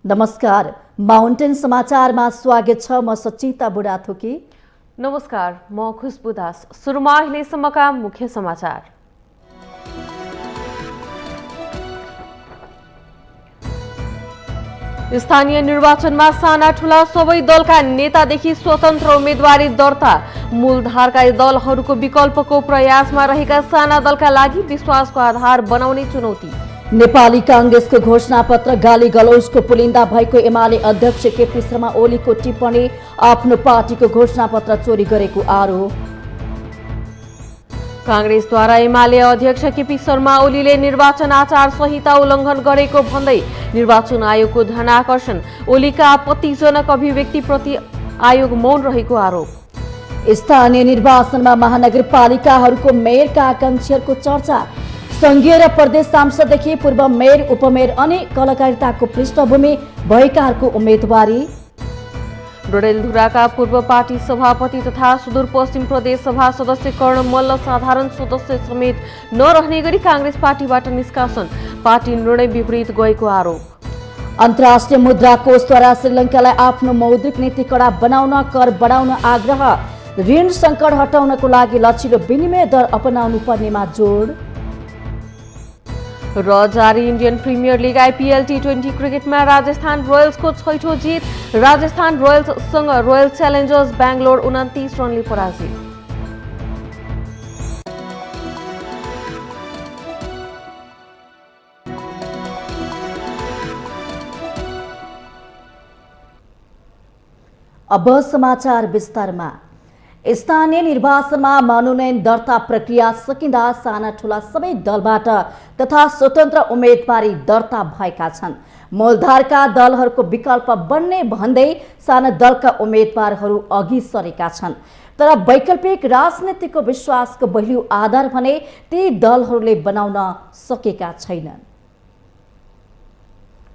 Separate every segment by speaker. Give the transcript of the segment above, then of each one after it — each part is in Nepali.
Speaker 1: नमस्कार, माउन्टेन समाचारमा स्वागत छ। म सचिता बुढाथोकी।
Speaker 2: नमस्कार, म खुशबु दास। सुरुमा अहिलेसम्मका मुख्य समाचार। स्थानीय निर्वाचनमा साना ठूला सबै दलका नेतादेखि स्वतन्त्र उम्मेदवारी दर्ता। मूलधारका दलहरूको विकल्पको प्रयासमा रहेका साना दलका लागि विश्वासको आधार बनाउने चुनौती।
Speaker 1: नेपाली कांग्रेसको घोषणापत्र गाली गलौजको पुलिन्दा भएको एमाले अध्यक्ष केपी शर्मा ओलीको टिप्पणी। आफ्नो पार्टीको घोषणापत्र चोरी गरेको आरोप।
Speaker 2: कांग्रेसद्वारा एमाले अध्यक्ष केपी शर्मा ओलीले निर्वाचन आचार संहिता उल्लङ्घन गरेको भन्दै निर्वाचन आयोगको ध्यानाकर्षण। ओलीका आपत्तिजनक अभिव्यक्तिप्रति आयोग मौन रहेको आरोप।
Speaker 1: स्थानीय निर्वाचनमा महानगरपालिकाहरूको मेयरका आकांक्षीहरूको चर्चा। संघीय र प्रदेश सांसददेखि पूर्व मेयर, उपमेयर अनि कलाकारिताको पृष्ठभूमि भएकाहरूको उम्मेदवारी।
Speaker 2: डडेलधुराका पूर्व पार्टी सभापति तथा सुदूरपश्चिम प्रदेश सभा सदस्य कर्ण मल्ल साधारण सदस्य समेत नरहने गरी कांग्रेस पार्टीबाट निष्कासन। पार्टी निर्णय विपरीत गएको आरोप।
Speaker 1: अन्तर्राष्ट्रिय मुद्रा कोषद्वारा श्रीलङ्कालाई आफ्नो मौद्रिक नीति कडा बनाउन, कर बढाउन आग्रह। ऋण सङ्कट हटाउनको लागि लचिलो विनिमय दर अपनाउनु पर्नेमा जोड।
Speaker 2: र जारी इन्डियन प्रिमियर लिग आइपिएल टी20 क्रिकेटमा राजस्थान रोयल्सको छैठौं जित। राजस्थान रोयल्ससँग रोयल च्यालेन्जर्स बेङ्गलोर 29 रनले पराजित।
Speaker 1: अब समाचार विस्तारमा। स्थानीय निर्वाचनमा मनोनयन दर्ता प्रक्रिया सकिँदा साना ठूला सबै दलबाट तथा स्वतन्त्र उम्मेदवारी दर्ता भएका छन्। मूलधारका दलहरूको विकल्प बन्ने भन्दै साना दलका उम्मेदवारहरू अघि सरेका छन्। तर वैकल्पिक राजनीतिको विश्वासको बलियो आधार भने ती दलहरूले बनाउन सकेका छैनन्।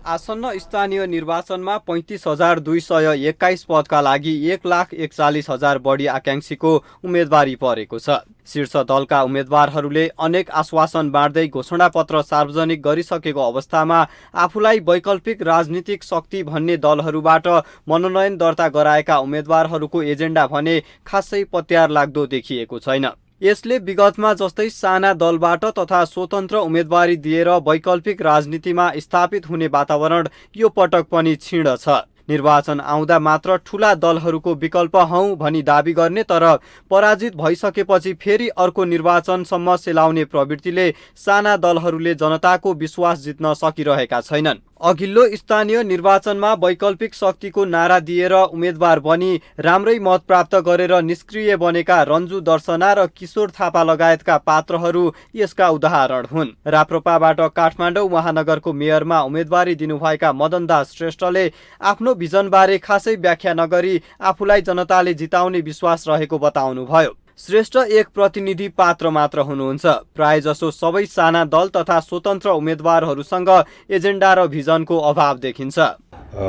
Speaker 3: आसन्न स्थानीय निर्वाचनमा 35,221 पदका लागि 1,41,000 बढी आकांक्षीको उम्मेदवारी परेको छ। शीर्ष दलका उम्मेदवारहरूले अनेक आश्वासन बाँड्दै घोषणापत्र सार्वजनिक गरिसकेको अवस्थामा आफूलाई वैकल्पिक राजनीतिक शक्ति भन्ने दलहरूबाट मनोनयन दर्ता गराएका उम्मेदवारहरूको एजेन्डा भने खासै पत्यार लाग्दो देखिएको छैन। यसले विगतमा जस्तै साना दलबाट तथा स्वतन्त्र उम्मेदवारी दिएर वैकल्पिक राजनीतिमा स्थापित हुने वातावरण यो पटक पनि क्षीण छ। निर्वाचन आउँदा मात्र ठूला दलहरूको विकल्प हौं भनी दाबी गर्ने तर पराजित भइसकेपछि फेरि अर्को निर्वाचनसम्म सेलाउने प्रवृत्तिले साना दलहरूले जनताको विश्वास जित्न सकिरहेका छैनन्। अघिल्लो स्थानीय निर्वाचनमा वैकल्पिक शक्तिको नारा दिएर उम्मेदवार बनी राम्रै मत प्राप्त गरेर निष्क्रिय बनेका रन्जु दर्शना र किशोर थापा लगायतका पात्रहरू यसका उदाहरण हुन्। राप्रपाबाट काठमाडौँ महानगरको मेयरमा उम्मेदवारी दिनुभएका मदनदास श्रेष्ठले आफ्नो भिजनबारे खासै व्याख्या नगरी आफूलाई जनताले जिताउने विश्वास रहेको बताउनुभयो। श्रेष्ठ एक प्रतिनिधि पात्र मात्र हुनुहुन्छ। प्रायजसो सबै साना दल तथा स्वतन्त्र उम्मेदवारहरूसँग एजेन्डा र भिजनको अभाव देखिन्छ।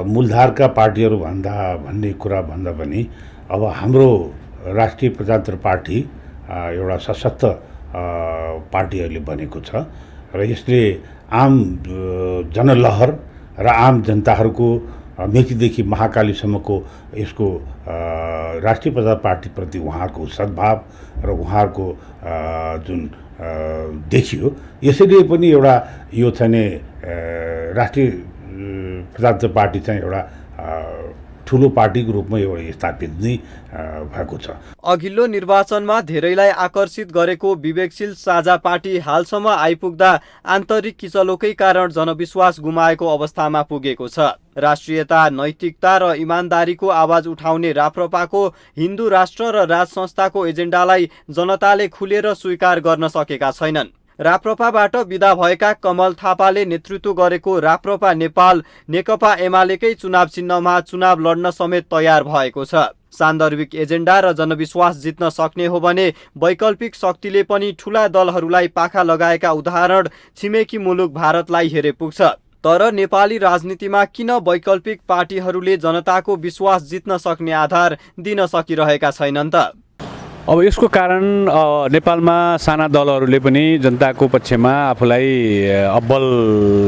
Speaker 4: मूलधारका पार्टीहरू भन्ने कुरा भन्दा पनि अब हाम्रो राष्ट्रिय प्रजातन्त्र पार्टी एउटा सशक्त पार्टीहरूले बनेको छ र यसले आम जनलहर र आम जनताहरूको मेचीदेखि महाकालीसम्मको यसको राष्ट्रिय प्रजा पार्टीप्रति उहाँहरूको सद्भाव र उहाँहरूको जुन देखियो, यसैले पनि एउटा यो चाहिँ राष्ट्रिय प्रजातन्त्र पार्टी चाहिँ एउटा ठुलो पार्टीको रूपमा एउटा स्थापित नै भएको छ।
Speaker 3: अघिल्लो निर्वाचनमा धेरैलाई आकर्षित गरेको विवेकशील साझा पार्टी हालसम्म आइपुग्दा आन्तरिक किचलोकै कारण जनविश्वास गुमाएको अवस्थामा पुगेको छ। राष्ट्रियता, नैतिकता र इमानदारीको आवाज उठाउने राप्रपाको हिन्दू राष्ट्र र राज संस्थाको एजेन्डालाई जनताले खुलेर स्वीकार गर्न सकेका छैनन्। राप्रपाबाट विदा भएका कमल थापाले नेतृत्व गरेको राप्रपा नेपाल नेकपा एमालेकै चुनाव चिन्हमा चुनाव लड्न समेत तयार भएको छ। सान्दर्भिक एजेन्डा र जनविश्वास जित्न सक्ने हो भने वैकल्पिक शक्तिले पनि ठूला दलहरूलाई पाखा लगाएका उदाहरण छिमेकी मुलुक भारतलाई हेरे पुग्छ। तर नेपाली राजनीतिमा किन वैकल्पिक पार्टीहरूले जनताको विश्वास जित्न सक्ने आधार दिन सकिरहेका छैनन् त?
Speaker 5: अब यसको कारण नेपालमा साना दलहरूले पनि जनताको पक्षमा आफूलाई अब्बल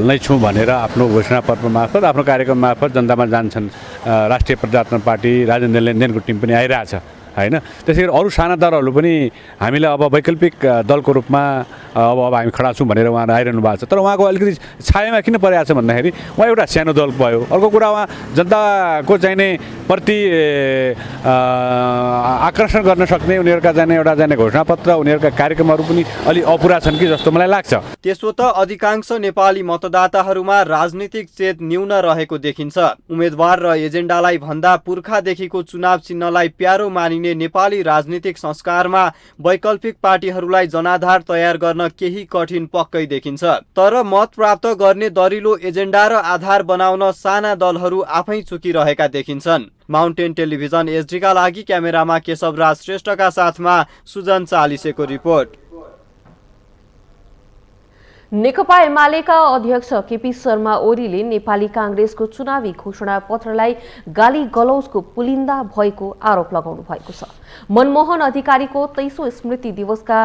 Speaker 5: नै छु भनेर आफ्नो घोषणापत्र मार्फत आफ्नो कार्यक्रम मार्फत जनतामा जान्छन्। राष्ट्रिय प्रजातन्त्र पार्टी राजेन्द्र लेनदेनको टिम पनि आइरहेछ हैन। त्यसैगरी अरू साना दलहरू पनि हामीलाई अब वैकल्पिक दलको रूपमा अब हामी खडा छौँ भनेर उहाँहरू आइरहनु भएको छ। तर उहाँको अलिकति छायामा किन परेको छ भन्दाखेरि उहाँ एउटा सानो दल भयो। अर्को कुरा उहाँ जनताको चाहिने प्रति आकर्षण गर्न सक्ने उनीहरूका एउटा घोषणापत्र उनीहरूका कार्यक्रमहरू पनि अलि अपुरा छन् कि जस्तो मलाई लाग्छ।
Speaker 3: त्यसो त अधिकांश नेपाली मतदाताहरूमा राजनीतिक चेत न्यून रहेको देखिन्छ। उम्मेदवार र एजेन्डालाई भन्दा पुर्खादेखिको चुनाव चिन्हलाई प्यारो मानिने नेपाली राजनीतिक संस्कारमा वैकल्पिक पार्टीहरूलाई जनाधार तयार गर्न केही कठिन पक्कै देखिन्छ। तर मत प्राप्त गर्ने दरिलो एजेन्डा र आधार बनाउन साना दलहरू आफै चुकिरहेका देखिन्छन्। माउन्टेन टेलिभिजन एचडी का लागि क्यामेरामा केशवराज श्रेष्ठका साथमा सुजन चालिसेको रिपोर्ट।
Speaker 2: नेकपा एमालेका अध्यक्ष केपी शर्मा ओलीले नेपाली कांग्रेसको चुनावी घोषणा पत्रलाई गाली गलौजको पुलिन्दा भएको आरोप लगाउनु भएको छ। मनमोहन अधिकारीको 23औं स्मृति दिवसका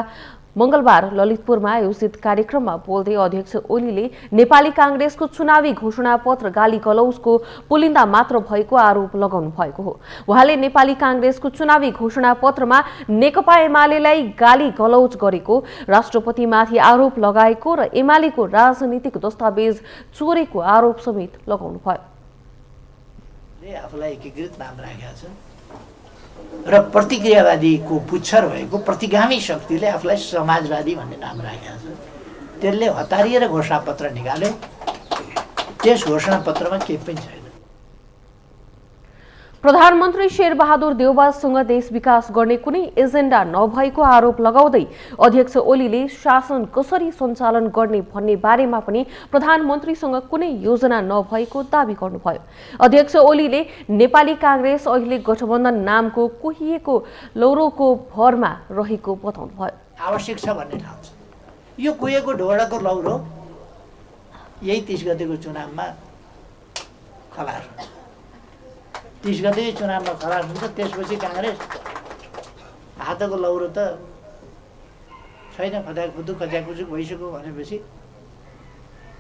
Speaker 2: मंगलबार ललितपुरमा आयोजित कार्यक्रममा बोल्दै अध्यक्ष ओलीले नेपाली कांग्रेसको चुनावी घोषणा पत्र गाली गलौजको पुलिन्दा मात्र भएको आरोप लगाउनु भएको हो। उहाँले नेपाली कांग्रेसको चुनावी घोषणा पत्रमा नेकपा एमालेलाई गाली गलौज गरेको, राष्ट्रपतिमाथि आरोप लगाएको र एमालेको राजनीतिक दस्तावेज चोरेको आरोप समेत लगाउनु भयो।
Speaker 6: आफूलाई एकीकृत नाम राखेका छ र प्रतिक्रियावादीको पुच्छर भएको प्रतिगामी शक्तिले आफूलाई समाजवादी भन्ने नाम राखेका छ। त्यसले हतारिएर घोषणापत्र निकाल्यो। त्यस घोषणापत्रमा केही पनि छैन।
Speaker 2: प्रधानमन्त्री शेरबहादुर देउवासँग देश विकास गर्ने कुनै एजेन्डा नभएको आरोप लगाउँदै अध्यक्ष ओलीले शासन कसरी सञ्चालन गर्ने भन्ने बारेमा पनि प्रधानमन्त्रीसँग कुनै योजना नभएको दावी गर्नुभयो। अध्यक्ष ओलीले नेपाली कांग्रेस अहिले गठबन्धन नामको कुहिएको लौरोको भरमा रहेको बताउनुभयो।
Speaker 6: आवश्यक छ भन्ने ठाउँ छ। यो कुहिएको ढोडाको लौरो यही 30 गतेको चुनावमा खलास हुन्छ। 30 गते चुनावमा खलास हुन्छ। त्यसपछि कांग्रेस हातको लौरो त छैन, फद्याकफुदुक कच्याकुचुक भइसक्यो भनेपछि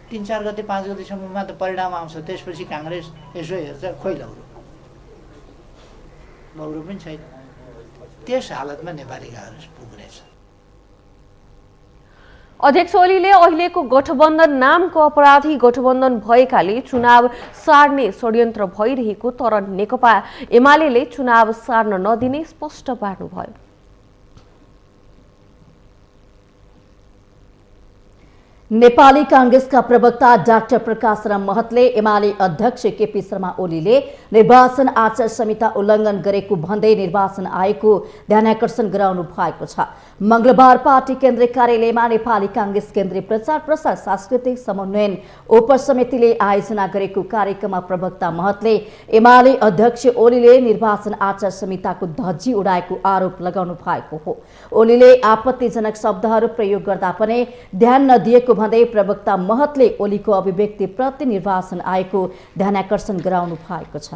Speaker 6: 3-4 गते 5 गतेसम्ममा त परिणाम आउँछ। त्यसपछि कांग्रेस यसो हेर्छ, खोइ लौरो पनि छैन। त्यस हालतमा नेपाली कांग्रेस पुग्नेछ।
Speaker 2: अध्यक्ष ओलीले अहिलेको गठबन्धन नामको अपराधी गठबन्धन भएकाले चुनाव सार्ने षड्यन्त्र भइरहेको, तर नेकपा एमालेले चुनाव सार्न नदिने स्पष्ट पार्नुभयो।
Speaker 1: नेपाली कांग्रेसका प्रवक्ता डाक्टर प्रकाश राम महतले एमाले अध्यक्ष केपी शर्मा ओलीले निर्वाचन आचार संहिता उल्लङ्घन गरेको भन्दै निर्वाचन आयोगको ध्यानाकर्षण गराउनु भएको छ। मंगलबार पार्टी केन्द्रीय कार्यालयमा नेपाली कांग्रेस केन्द्रीय प्रचार प्रसार सांस्कृतिक समन्वयन उपसमितिले आयोजना गरेको कार्यक्रममा प्रवक्ता महतले एमाले अध्यक्ष ओलीले निर्वाचन आचार संहिताको धज्जी उडाएको आरोप लगाउनु भएको हो। ओलीले आपत्तिजनक शब्दहरू प्रयोग गर्दा पनि ध्यान नदिएको भन्दै प्रवक्ता महतले ओलीको अभिव्यक्ति प्रति निर्वाचन आयोगको ध्यानाकर्षण गराउनु भएको छ।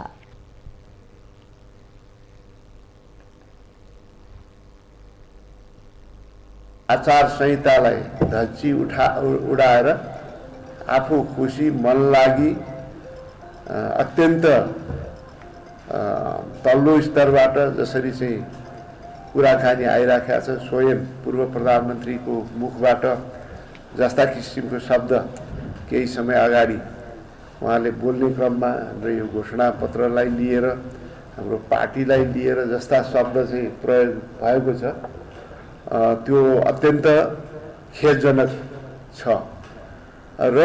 Speaker 7: आचार संहितालाई धज्जी उडाएर आफू खुसी मन लागि अत्यन्त तल्लो स्तरबाट जसरी चाहिँ कुराकानी आइराखेको छ, स्वयं पूर्व प्रधानमन्त्रीको मुखबाट जस्ता किसिमको शब्द केही समय अगाडि उहाँले बोल्ने क्रममा र यो घोषणापत्रलाई लिएर हाम्रो पार्टीलाई लिएर जस्ता शब्द चाहिँ प्रयोग भएको छ, त्यो अत्यन्त खेदजनक छ र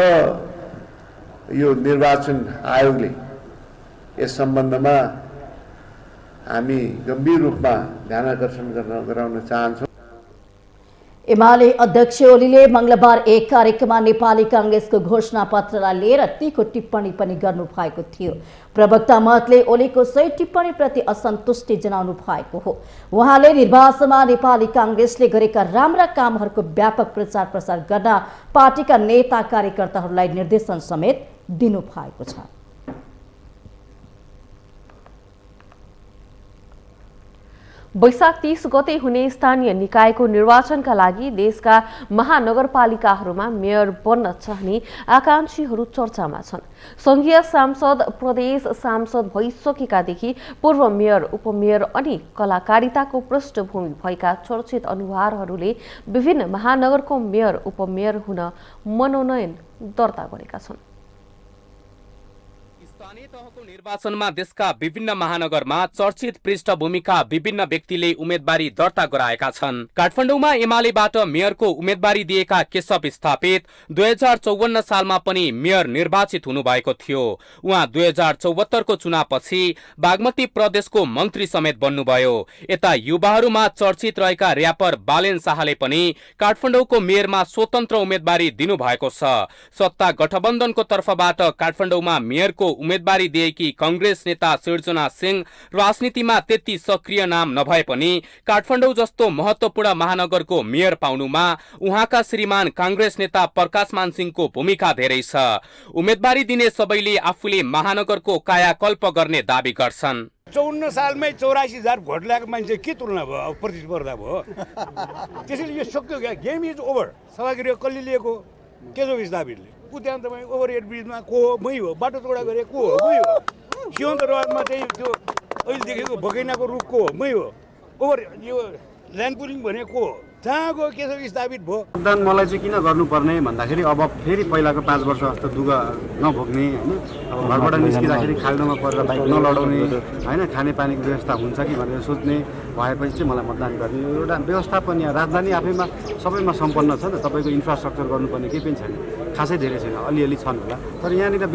Speaker 7: यो निर्वाचन आयोगले यस सम्बन्धमा हामी गम्भीर रूपमा ध्यानाकर्षण गराउन चाहन्छौँ।
Speaker 1: एमाले अध्यक्ष ओलीले मंगलबार एक कार्यक्रममा नेपाली कांग्रेसको घोषणा पत्रलाई लिएर तीखो टिप्पणी पनि गर्नु भएको थियो। प्रवक्ता महतले ओलीको सही टिप्पणी प्रति असन्तुष्टि जनाउनु भएको हो। उहाँले निर्वाचनमा नेपाली कांग्रेसले गरेका राम्रा कामहरूको व्यापक प्रचार प्रसार गर्न पार्टीका नेता कार्यकर्ताहरूलाई निर्देशन समेत दिनु भएको छ।
Speaker 2: वैशाख 30 गते हुने स्थानीय निकायको निर्वाचनका लागि देशका महानगरपालिकाहरूमा मेयर बन्न चाहने आकांक्षीहरू चर्चामा छन्। संघीय सांसद, प्रदेश सांसद भइसकेकादेखि पूर्व मेयर, उपमेयर अनि कलाकारिताको पृष्ठभूमि भएका चर्चित अनुहारहरूले विभिन्न महानगरको मेयर, उपमेयर हुन मनोनयन दर्ता गरेका छन्।
Speaker 8: स्थानीय तहको निर्वाचनमा देशका विभिन्न महानगरमा चर्चित पृष्ठभूमिका विभिन्न व्यक्तिले उम्मेदवारी दर्ता गराएका छन्। काठमाडौँमा एमालेबाट मेयरको उम्मेदवारी दिएका केशव स्थापित 2054 सालमा पनि मेयर निर्वाचित हुनुभएको थियो। उहाँ 2074 को चुनावपछि बागमती प्रदेशको मन्त्री समेत बन्नुभयो। यता युवाहरूमा चर्चित रहेका र्यापर बालेन शाहले पनि काठमाडौँको मेयरमा स्वतन्त्र उम्मेदवारी दिनुभएको छ। सत्ता गठबन्धनको तर्फबाट काठमाडौँमा मेयरको उम्मेदवारी दिएकी कांग्रेस नेता सिर्जना सिंह राजनीतिमा त्यति सक्रिय नाम नभए पनि काठमाडौँ जस्तो महत्वपूर्ण महानगरको मेयर पाउनुमा उहाँका श्रीमान कांग्रेस नेता प्रकाशमान सिंहको भूमिका धेरै छ। उम्मेदवारी दिने सबैले आफूले महानगरको कायाकल्प गर्ने दाबी गर्छन्।
Speaker 9: 54 सालमै 84,000 भोट ल्याएको मान्छे के तुलना भयो, प्रतिस्पर्धा भयो। त्यसैले यो सक्यो क्या, गेम इज ओभर। सभागृह कसले लिएको? केशव स्थापितले। उद्यान तपाईँ ओभरहेड ब्रिजमा को हो? मै हो। बाटो चौडा गरे को हो? मै हो। सिंहदरबारमा चाहिँ त्यो अहिले देखेको भकैनाको रुख को हो? मै हो। ओभर यो ल्यान्ड पुलिङ भने को हो? जहाँ गयो केशव स्थापित भयो।
Speaker 10: मतदान मलाई चाहिँ किन गर्नुपर्ने भन्दाखेरि अब फेरि पहिलाको 5 वर्ष जस्तो दुःख नभोग्ने होइन, अब घरबाट निस्किँदाखेरि खाल्डोमा परेर बाइक नलडाउने होइन, खानेपानीको व्यवस्था हुन्छ कि भनेर सोच्ने भएपछि चाहिँ मलाई मतदान गर्ने एउटा व्यवस्थापन यहाँ राजधानी आफैमा सबैमा सम्पन्न छ नि। तपाईँको इन्फ्रास्ट्रक्चर गर्नुपर्ने केही पनि छैन, खासै धेरै छैन, अलिअलि छन् होला, तर यहाँनिर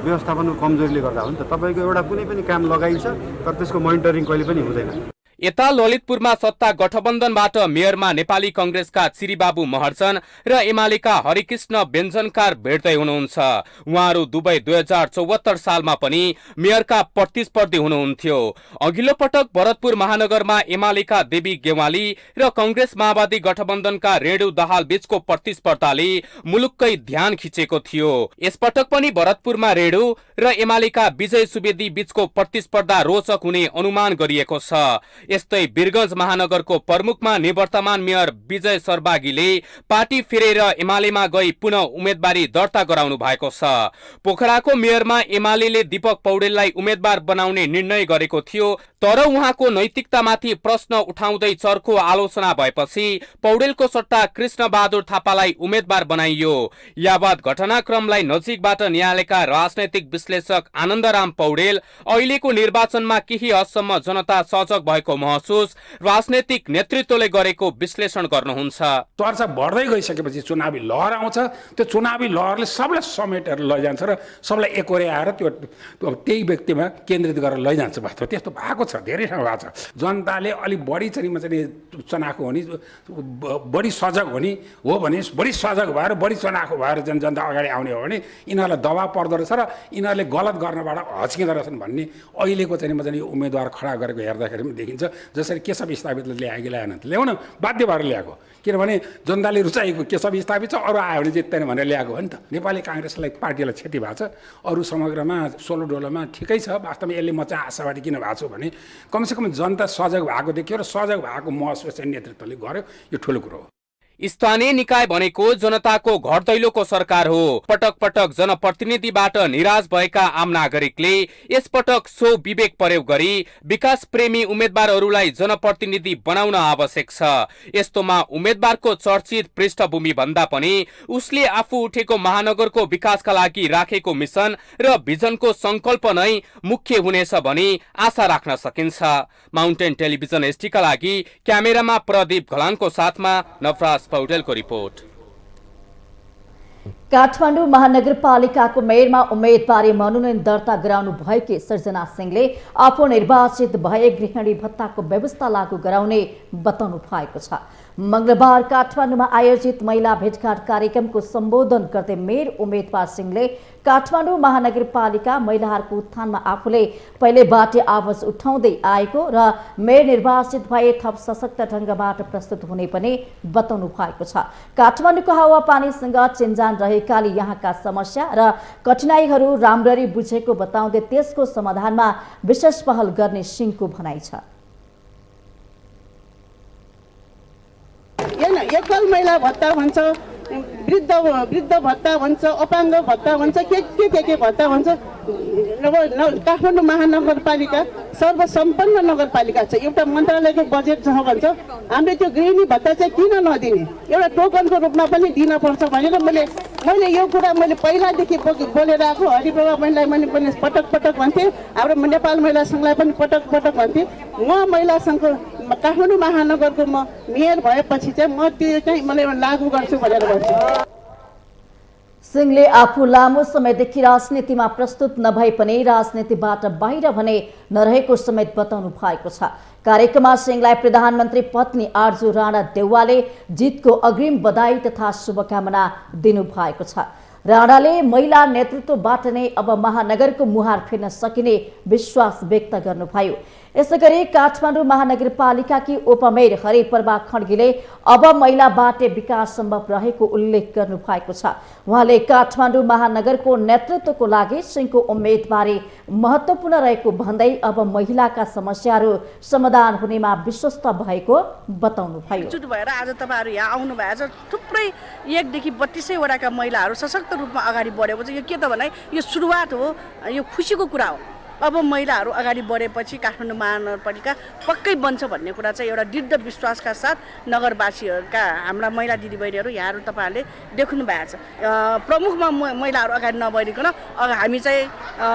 Speaker 10: व्यवस्थापनको कमजोरीले गर्दा हो नि त। तपाईँको एउटा कुनै पनि काम लगाइन्छ तर त्यसको मोनिटरिङ कहिले पनि हुँदैन।
Speaker 8: यता ललितपुरमा सत्ता गठबन्धनबाट मेयरमा नेपाली कांग्रेसका चिरीबाबु महर्जन र एमालेका हरिकृष्ण व्यञ्जनकार भेट्दै हुनुहुन्छ। उहाँहरू दुवै 2074 सालमा पनि मेयरका प्रतिस्पर्धी हुनुहुन्थ्यो। अघिल्लो पटक भरतपुर महानगरमा एमालेका देवी गेवाली र कांग्रेस माओवादी गठबन्धनका रेणु दाहाल बीचको प्रतिस्पर्धाले मुलुककै ध्यान खिचेको थियो। यसपटक पनि भरतपुरमा रेणु र एमालेका विजय सुवेदी बीचको प्रतिस्पर्धा रोचक हुने अनुमान गरिएको छ। यस्तै वीरगञ्ज महानगरको प्रमुखमा निवर्तमान मेयर विजय सर्बागीले पार्टी फिरेर एमालेमा गई पुनः उम्मेदवारी दर्ता गराउनु भएको छ। पोखराको मेयरमा एमालेले दीपक पौडेललाई उम्मेद्वार बनाउने निर्णय गरेको थियो, तर उहाँको नैतिकतामाथि प्रश्न उठाउँदै चर्को आलोचना भएपछि पौडेलको सट्टा कृष्ण बहादुर थापालाई उम्मेद्वार बनाइयो। यावत घटनाक्रमलाई नजिकबाट निहालेका राजनैतिक विश्लेषक आनन्दराम पौडेल अहिलेको निर्वाचनमा केही हदसम्म जनता सजग भएको महसुस राजनैतिक नेतृत्वले गरेको विश्लेषण गर्नुहुन्छ।
Speaker 9: चर्चा बढ्दै गइसकेपछि चुनावी लहर आउँछ, त्यो चुनावी लहरले सबलाई समेटेर लैजान्छ र सबलाई एकोरे आएर त्यो त्यही व्यक्तिमा केन्द्रित गरेर लैजान्छ। वास्तव त्यस्तो भएको छ, धेरै ठाउँ भएको छ। जनताले अलिक बढी चाहिँ चनाखो हुने, बढी सजग हुने हो भने, बढी सजग भएर बढी चनाखो भएर जनता अगाडि आउने हो भने यिनीहरूलाई दबाब पर्दो रहेछ र यिनीहरूले गलत गर्नबाट हच्किँदो रहेछन् भन्ने अहिलेको चाहिँ उम्मेदवार खडा गरेको हेर्दाखेरि पनि देखिन्छ। जसरी केशव स्थापितले ल्याएन, ल्याउन बाध्य भएर ल्याएको, किनभने जनताले रुचाएको केशव स्थापित छ, अरू आयो भने जित्दैन भनेर ल्याएको हो नि त। नेपाली काङ्ग्रेसलाई पार्टीलाई क्षति भएको छ, अरू समग्रमा सोलो डोलोमा ठिकै छ। वास्तवमा यसले म चाहिँ आशावादी किन भएको छु भने कमसेकम जनता सजग भएको देखियो र सजग भएको महसुस चाहिँ नेतृत्वले गर्यो, यो ठुलो कुरो हो।
Speaker 8: स्थानीय निकाय भनेको जनताको घर दैलोको सरकार हो। पटक पटक जनप्रतिनिधिबाट निराश भएका आम नागरिकले यसपटक सो विवेक प्रयोग गरी विकास प्रेमी उम्मेद्वारहरूलाई जनप्रतिनिधि बनाउन आवश्यक छ। यस्तोमा उम्मेद्वारको चर्चित पृष्ठभूमि भन्दा पनि उसले आफू उठेको महानगरको विकासका लागि राखेको मिसन र भिजनको संकल्प नै मुख्य हुनेछ भनी आशा राख्न सकिन्छ। माउन्टेन टेलिभिजन एसटीका लागि क्यामेरामा प्रदीप घलानको साथमा नफराज पौडेलको रिपोर्ट।
Speaker 1: काठमाडौँ महानगरपालिकाको मेयरमा उम्मेदवारी मनोनयन दर्ता गराउनु भएकी सृजना सिंहले आफू निर्वाचित भए गृहिणी भत्ताको व्यवस्था लागू गराउने बताउनु भएको छ। मंगलबार काठमाडौँमा आयोजित महिला भेटघाट कार्यक्रमको सम्बोधन गर्दै मेयर उम्मेदवार सिंहले काठमाडौँ महानगरपालिका महिलाहरूको उत्थानमा आफूले पहिलेबाट आवाज उठाउँदै आएको र मेयर निर्वाचित भए थप सशक्त ढङ्गबाट प्रस्तुत हुने पनि बताउनु भएको छ। काठमाडौँको हावापानीसँग चिन्जान रहेकाले यहाँका समस्या र कठिनाइहरू राम्ररी बुझेको बताउँदै त्यसको समाधानमा विशेष पहल गर्ने सिंहको भनाइ छ।
Speaker 11: होइन एकल महिला भत्ता भन्छ, वृद्ध भत्ता भन्छ, अपाङ्ग भत्ता भन्छ, के भत्ता भन्छ। काठमाडौँ महानगरपालिका सर्वसम्पन्न नगरपालिका छ, एउटा मन्त्रालयको बजेट छ भन्छ। हामीले त्यो गृहिणी भत्ता चाहिँ किन नदिने, एउटा टोकनको रूपमा पनि दिनपर्छ भनेर मैले यो कुरा मैले पहिलादेखि बोलेर आएको। हरिप्रभा बहिनीलाई मैले पनि पटक भन्थेँ, हाम्रो नेपाल महिला सङ्घलाई पनि पटक भन्थेँ। म महिला सङ्घको काठमाडौँ महानगरको म मेयर भएपछि चाहिँ म त्यो चाहिँ मैले लागू गर्छु भनेर भन्छु।
Speaker 1: सिंहले आफू लामो समयदेखि राजनीतिमा प्रस्तुत नभए पनि राजनीतिबाट बाहिर भने नरहेको समेत बताउनु भएको छ। कार्यक्रममा सिंहलाई प्रधानमन्त्री पत्नी आरजू राणा देउवाले जितको अग्रिम बधाई तथा शुभकामना दिनुभएको छ। राणाले महिला नेतृत्वबाट नै अब महानगरको मुहार फेर्न सकिने विश्वास व्यक्त गर्नुभयो। यसैगरी काठमाडौँ महानगरपालिकाकी उपमेयर हरिप्रभा खड्गीले अब महिलाबाटै विकास सम्भव रहेको उल्लेख गर्नुभएको छ। उहाँले काठमाडौँ महानगरको नेतृत्वको लागि सिंहको उम्मेदवारी महत्त्वपूर्ण रहेको भन्दै अब महिलाका समस्याहरू समाधान हुनेमा विश्वस्त भएको बताउनुभयो।
Speaker 12: एकजुट भएर आज तपाईहरु यहाँ आउनु भएको छ। थुप्रै 1 देखि 32 वटाका महिलाहरू सशक्त रूपमा अगाडि बढेको छ। यो के त भने यो सुरुवात हो, यो खुसीको कुरा हो। अब महिलाहरू अगाडि बढेपछि काठमाडौँ महानगरपालिका पक्कै बन्छ भन्ने कुरा चाहिँ एउटा दृढ विश्वासका साथ नगरवासीहरूका हाम्रा महिला दिदीबहिनीहरू यहाँहरू तपाईँहरूले देख्नु भएको छ। प्रमुखमा महिलाहरू अगाडि नबढिकन हामी चाहिँ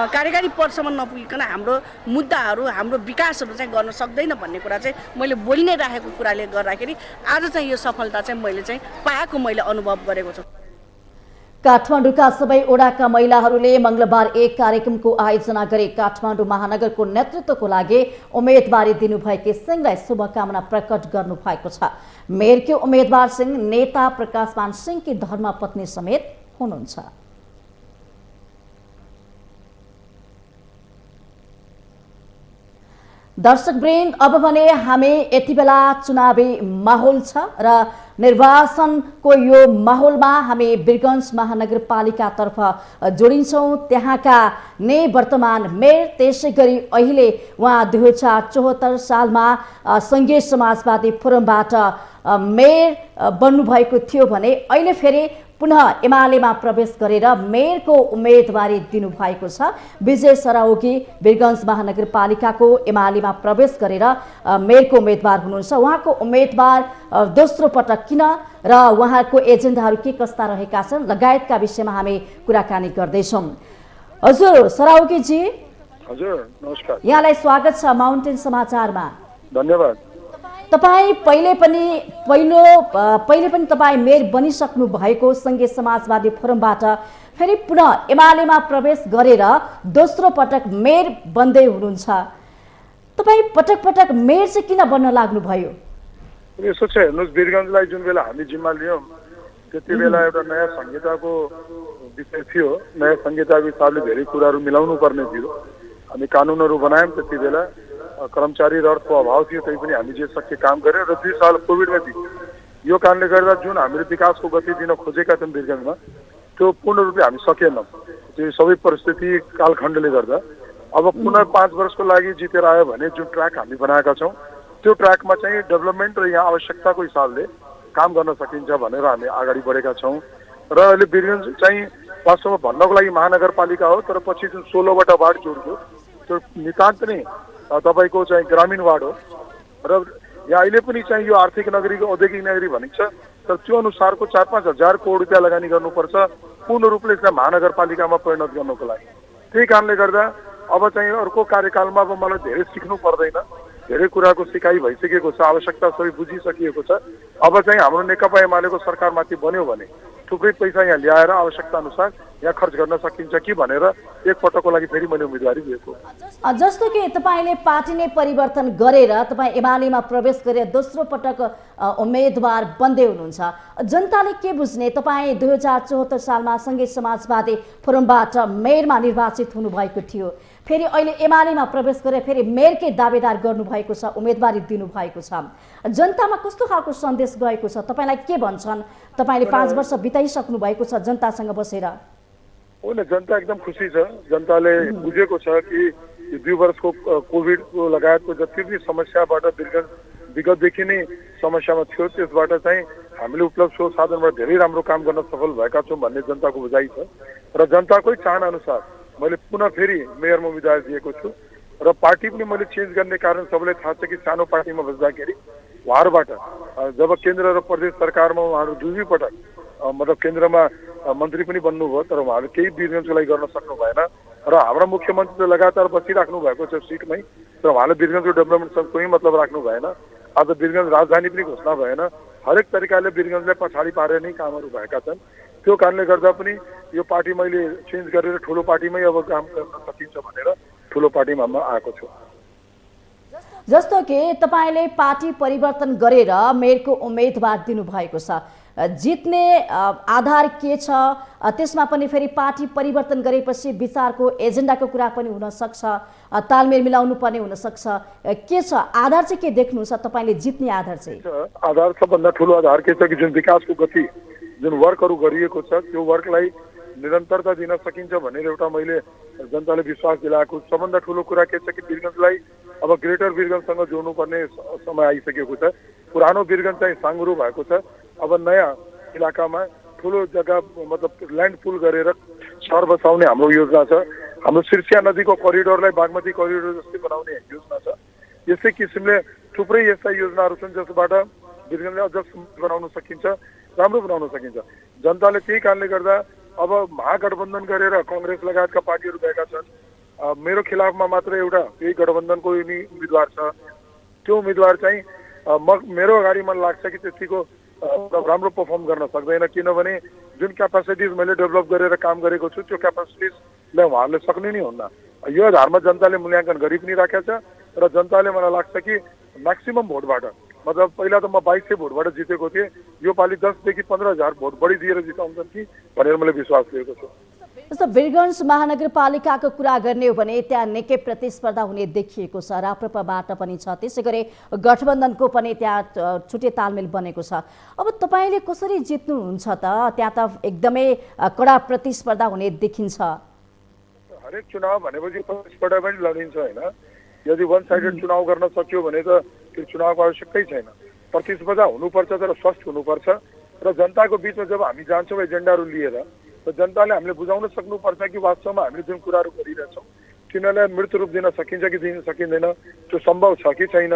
Speaker 12: कार्यकारी पदसम्म नपुगिकन हाम्रो मुद्दाहरू हाम्रो विकासहरू चाहिँ गर्न सक्दैन भन्ने कुरा चाहिँ मैले बोलि नै राखेको कुराले गर्दाखेरि आज चाहिँ यो सफलता चाहिँ मैले चाहिँ पाएको मैले अनुभव गरेको छु।
Speaker 1: काठमाडौँका सबै ओडाका महिलाहरूले मंगलबार एक कार्यक्रमको आयोजना गरी काठमाडौँ महानगरको नेतृत्वको लागि उम्मेदवारी दिनुभएकी सिंहलाई शुभकामना प्रकट गर्नुभएको छ। मेयरकी उम्मेदवार सिंह नेता प्रकाशमान सिंहकी धर्मपत्नी समेत हुनुहुन्छ। दर्शकवृन्द, अब भने हामी यति बेला चुनावी माहौल छ र निर्वाचनको यो माहौलमा हामी वीरगञ्ज महानगरपालिकातर्फ जोडिन्छौँ। त्यहाँका नै वर्तमान मेयर, त्यसै गरी अहिले उहाँ 2074 सालमा सङ्घीय समाजवादी फोरमबाट मेयर बन्नुभएको थियो भने अहिले फेरि पुनः एमालेमा प्रवेश गरेर मेयरको उम्मेदवारी दिनुभएको छ। विजय सरावगी वीरगञ्ज महानगरपालिकाको एमालेमा प्रवेश गरेर मेयरको उम्मेदवार हुनुहुन्छ। उहाँको उम्मेदवार दोस्रो पटक किन र उहाँको एजेन्डाहरू के कस्ता रहेका छन् लगायतका विषयमा हामी कुराकानी गर्दैछौँ। हजुर सरावगीजी,
Speaker 13: हजुर नमस्कार,
Speaker 1: यहाँलाई स्वागत छ माउन्टेन समाचारमा।
Speaker 13: धन्यवाद।
Speaker 1: तपाईँ पहिले पनि तपाईँ मेयर बनिसक्नु भएको सङ्घीय समाजवादी फोरमबाट फेरि पुनः एमालेमा प्रवेश गरेर दोस्रो पटक मेयर बन्दै हुनुहुन्छ। तपाईँ पटक पटक मेयर चाहिँ किन बन्न लाग्नुभयो?
Speaker 13: यसो छ, हेर्नुहोस्, वीरगञ्जलाई जुन बेला हामी जिम्मा लियौँ त्यति बेला एउटा नयाँ संहिताको विषय थियो। नयाँ संहिताको हिसाबले धेरै कुराहरू मिलाउनु पर्ने थियो। हामी कानुनहरू बनायौँ। त्यति बेला कर्मचारी र अर्थको अभाव थियो, त्यही पनि हामी जे सके काम गऱ्यौँ र 2 साल कोभिडमा थियो। यो कारणले गर्दा जुन हामीले विकासको गति दिन खोजेका थियौँ वीरगञ्जमा, त्यो पूर्ण रूपले हामी सकेनौँ। त्यो सबै परिस्थिति कालखण्डले गर्दा अब पुनः 5 वर्षको लागि जितेर आयो भने जुन ट्र्याक हामी बनाएका छौँ त्यो ट्र्याकमा चाहिँ डेभलपमेन्ट र यहाँ आवश्यकताको हिसाबले काम गर्न सकिन्छ भनेर हामी अगाडि बढेका छौँ। र अहिले वीरगञ्ज चाहिँ वास्तवमा भन्नको लागि महानगरपालिका हो, तर पछि जुन 16 वटा वार्ड जोडियो त्यो नितान्त नै तपाईँको चाहिँ ग्रामीण वार्ड हो। र यहाँ अहिले पनि चाहिँ यो आर्थिक नगरी औद्योगिक नगरी भनिन्छ, तर त्यो अनुसारको 4-5 हजार करोड रुपियाँ लगानी गर्नुपर्छ पूर्ण रूपले यसलाई महानगरपालिकामा परिणत गर्नको लागि। त्यही कारणले गर्दा अब चाहिँ अर्को कार्यकालमा अब मलाई धेरै सिक्नु पर्दैन। धेरै कुराको सिकाइ भइसकेको छ, आवश्यकता सबै बुझिसकिएको छ। अब चाहिँ हाम्रो नेकपा एमालेको सरकारमाथि बन्यो भने थुप्रै पैसा यहाँ ल्याएर आवश्यकता अनुसार यहाँ खर्च गर्न सकिन्छ कि भनेर एक पटकको लागि फेरि मैले उम्मेदवारी दिएको।
Speaker 1: जस्तो कि तपाईँले पार्टी नै परिवर्तन गरेर तपाईँ एमालेमा प्रवेश गरेर दोस्रो पटक उम्मेदवार बन्दै हुनुहुन्छ। जनताले के बुझ्ने? तपाईँ 2074 सालमा सङ्घीय समाजवादी फोरमबाट मेयरमा निर्वाचित हुनुभएको थियो, फेरि अहिले एमालेमा प्रवेश गरेर फेरि मेयरकै दावेदार गर्नुभएको छ, उम्मेदवारी दिनुभएको छ। जनतामा कस्तो खालको सन्देश गएको छ? तपाईँलाई के भन्छन्? तपाईँले 5 वर्ष बिताइसक्नु भएको छ जनतासँग बसेर।
Speaker 13: होइन, जनता एकदम खुसी छ। जनताले बुझेको छ कि 2 वर्षको कोभिडको लगायतको जति पनि समस्याबाट वीरगञ्ज विगतदेखि नै समस्यामा थियो। त्यसबाट चाहिँ हामीले उपलब्ध स्रोत साधनबाट धेरै राम्रो काम गर्न सफल भएका छौँ भन्ने जनताको बुझाइ छ र जनताकै चाहना अनुसार मैले पुनः फेरि मेयरमा उम्मेदवार दिएको छु र पार्टी पनि मैले चेन्ज गर्ने कारण सबैलाई थाहा छ कि सानो पार्टीमा बस्दाखेरि उहाँहरूबाट जब केन्द्र र प्रदेश सरकारमा उहाँहरू दुई पटक मतलब केन्द्रमा मन्त्री पनि बन्नुभयो तर उहाँहरूले केही वीरगञ्जको लागि गर्न सक्नु भएन र हाम्रा मुख्यमन्त्री त लगातार बसिराख्नु भएको छ सिटमै तर उहाँले वीरगञ्जको डेभलपमेन्टसँग कुनै मतलब राख्नु भएन। आज वीरगञ्ज राजधानी पनि घोषणा भएन। हरेक तरिकाले वीरगञ्जलाई पछाडि पारेर नै कामहरू भएका छन्। त्यो कारणले गर्दा पनि यो पार्टी मैले चेन्ज गरेर ठुलो पार्टीमै अब काम गर्न सकिन्छ भनेर ठुलो पार्टीमा म आएको छु।
Speaker 1: जस्तो कि तपाईले पार्टी परिवर्तन गरेर मेयरको उम्मेदवार दिनुभएको छ, जित्ने आधार के छ, त्यसमा पनि फेरि पार्टी परिवर्तन गरेपछि विचारको एजेन्डाको कुरा पनि हुन सक्छ, तालमेल मिलाउनु पर्ने हुन सक्छ, के छ आधार चाहिँ के देख्नुहुन्छ तपाईले जित्ने आधार चाहिँ?
Speaker 13: आधार सबभन्दा ठुलो आधार के छ कि जुन विकासको गति जुन वर्कहरू गरिएको छ त्यो वर्कलाई निरन्तरता दिन सकिन्छ भनेर एउटा मैले जनताले विश्वास दिलाएको। सबभन्दा ठुलो कुरा के छ कि वीरगञ्जलाई अब ग्रेटर वीरगञ्जसँग जोड्नुपर्ने समय आइसकेको छ। पुरानो वीरगञ्ज चाहिँ साङ्गुरो भएको छ। अब नयाँ इलाकामा ठुलो जग्गा मतलब ल्यान्ड पुल गरेर सहर बसाउने हाम्रो योजना छ। हाम्रो सिर्सिया नदीको करिडोरलाई बागमती करिडोर जस्तै बनाउने योजना छ। यस्तै किसिमले थुप्रै यस्ता योजनाहरू छन् जसबाट वीरगञ्जलाई अझ बनाउन सकिन्छ, राम्रो बनाउन सकिन्छ। जनताले त्यही कारणले गर्दा अब महागठबन्धन गरेर कांग्रेस लगायतका पार्टीहरू गएका छन्। मेरो खिलाफमा मात्र एउटा यही गठबन्धनको नि उम्मेदवार छ। त्यो उम्मेदवार चाहिँ मेरो अगाडि मलाई लाग्छ कि त्यतिको राम्रो पर्फर्म गर्न सक्दैन, किनभने जुन क्यापासिटिज मैले डेभलप गरेर काम गरेको छु त्यो क्यापासिटिजलाई उहाँहरूले सक्ने नै हुन्न। यो आधारमा जनताले मूल्याङ्कन गरि पनि राखेको छ र जनताले मलाई लाग्छ कि म्याक्सिमम भोटबाट मतलब पहिला त म 2200 भोटबाट जितेको थिएँ, यो पालि 10,000 देखि 15,000 भोट बढी दिएर जिताउँछन् कि भनेर मैले विश्वास लिएको छु।
Speaker 1: जस्तो वीरगञ्ज महानगरपालिकाको कुरा गर्ने हो भने त्यहाँ निकै प्रतिस्पर्धा हुने देखिएको छ, राप्रपाबाट पनि छ, त्यसै गरी गठबन्धनको पनि त्यहाँ छुट्टै तालमेल बनेको छ। अब तपाईँले कसरी जित्नुहुन्छ त? त्यहाँ त एकदमै कडा प्रतिस्पर्धा हुने देखिन्छ।
Speaker 13: हरेक चुनाव भनेपछि प्रतिस्पर्धा पनि लडिन्छ होइन। यदि वन साइडेड चुनाव गर्न सक्यो भने त त्यो चुनावको आवश्यकतै छैन। प्रतिस्पर्धा हुनुपर्छ तर स्वस्थ हुनुपर्छ र जनताको बिचमा जब हामी जान्छौँ एजेन्डाहरू लिएर त जनताले हामीले बुझाउन सक्नुपर्छ कि वास्तवमा हामीले जुन कुराहरू गरिरहेछौँ तिनीहरूलाई मृत्यु रूप दिन सकिन्छ कि दिन सकिँदैन, त्यो सम्भव छ कि छैन।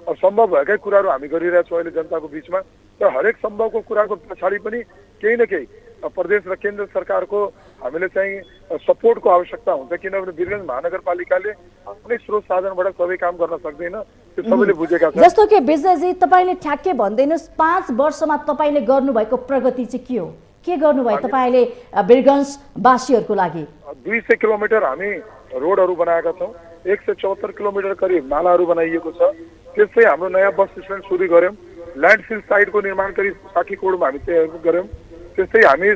Speaker 13: अब सम्भव भएकै कुराहरू हामी गरिरहेछौँ अहिले जनताको बिचमा। तर हरेक सम्भवको कुराको पछाडि पनि केही न केही प्रदेश र केन्द्र सरकारको हामीले चाहिँ सपोर्टको आवश्यकता हुन्छ, किनभने वीरगञ्ज महानगरपालिकाले आफ्नै स्रोत साधनबाट सबै काम गर्न सक्दैन, त्यो सबैले बुझेका छन्।
Speaker 1: जस्तो कि विजयजी तपाईँले ठ्याक्कै भनिदिनुहोस् 5 वर्षमा तपाईँले गर्नुभएको प्रगति चाहिँ के हो? के गर्नुभयो तपाईँले वीरगञ्जवासीहरूको लागि?
Speaker 13: 200 किलोमिटर हामी रोडहरू बनाएका छौँ, 174 किलोमिटर करिब नालाहरू बनाइएको छ। त्यसै हाम्रो नयाँ बस स्ट्यान्ड सुरु गऱ्यौँ, ल्यान्डफिल साइटको निर्माण करिब 60 करोडमा हामी तयार गऱ्यौँ। त्यस्तै हामी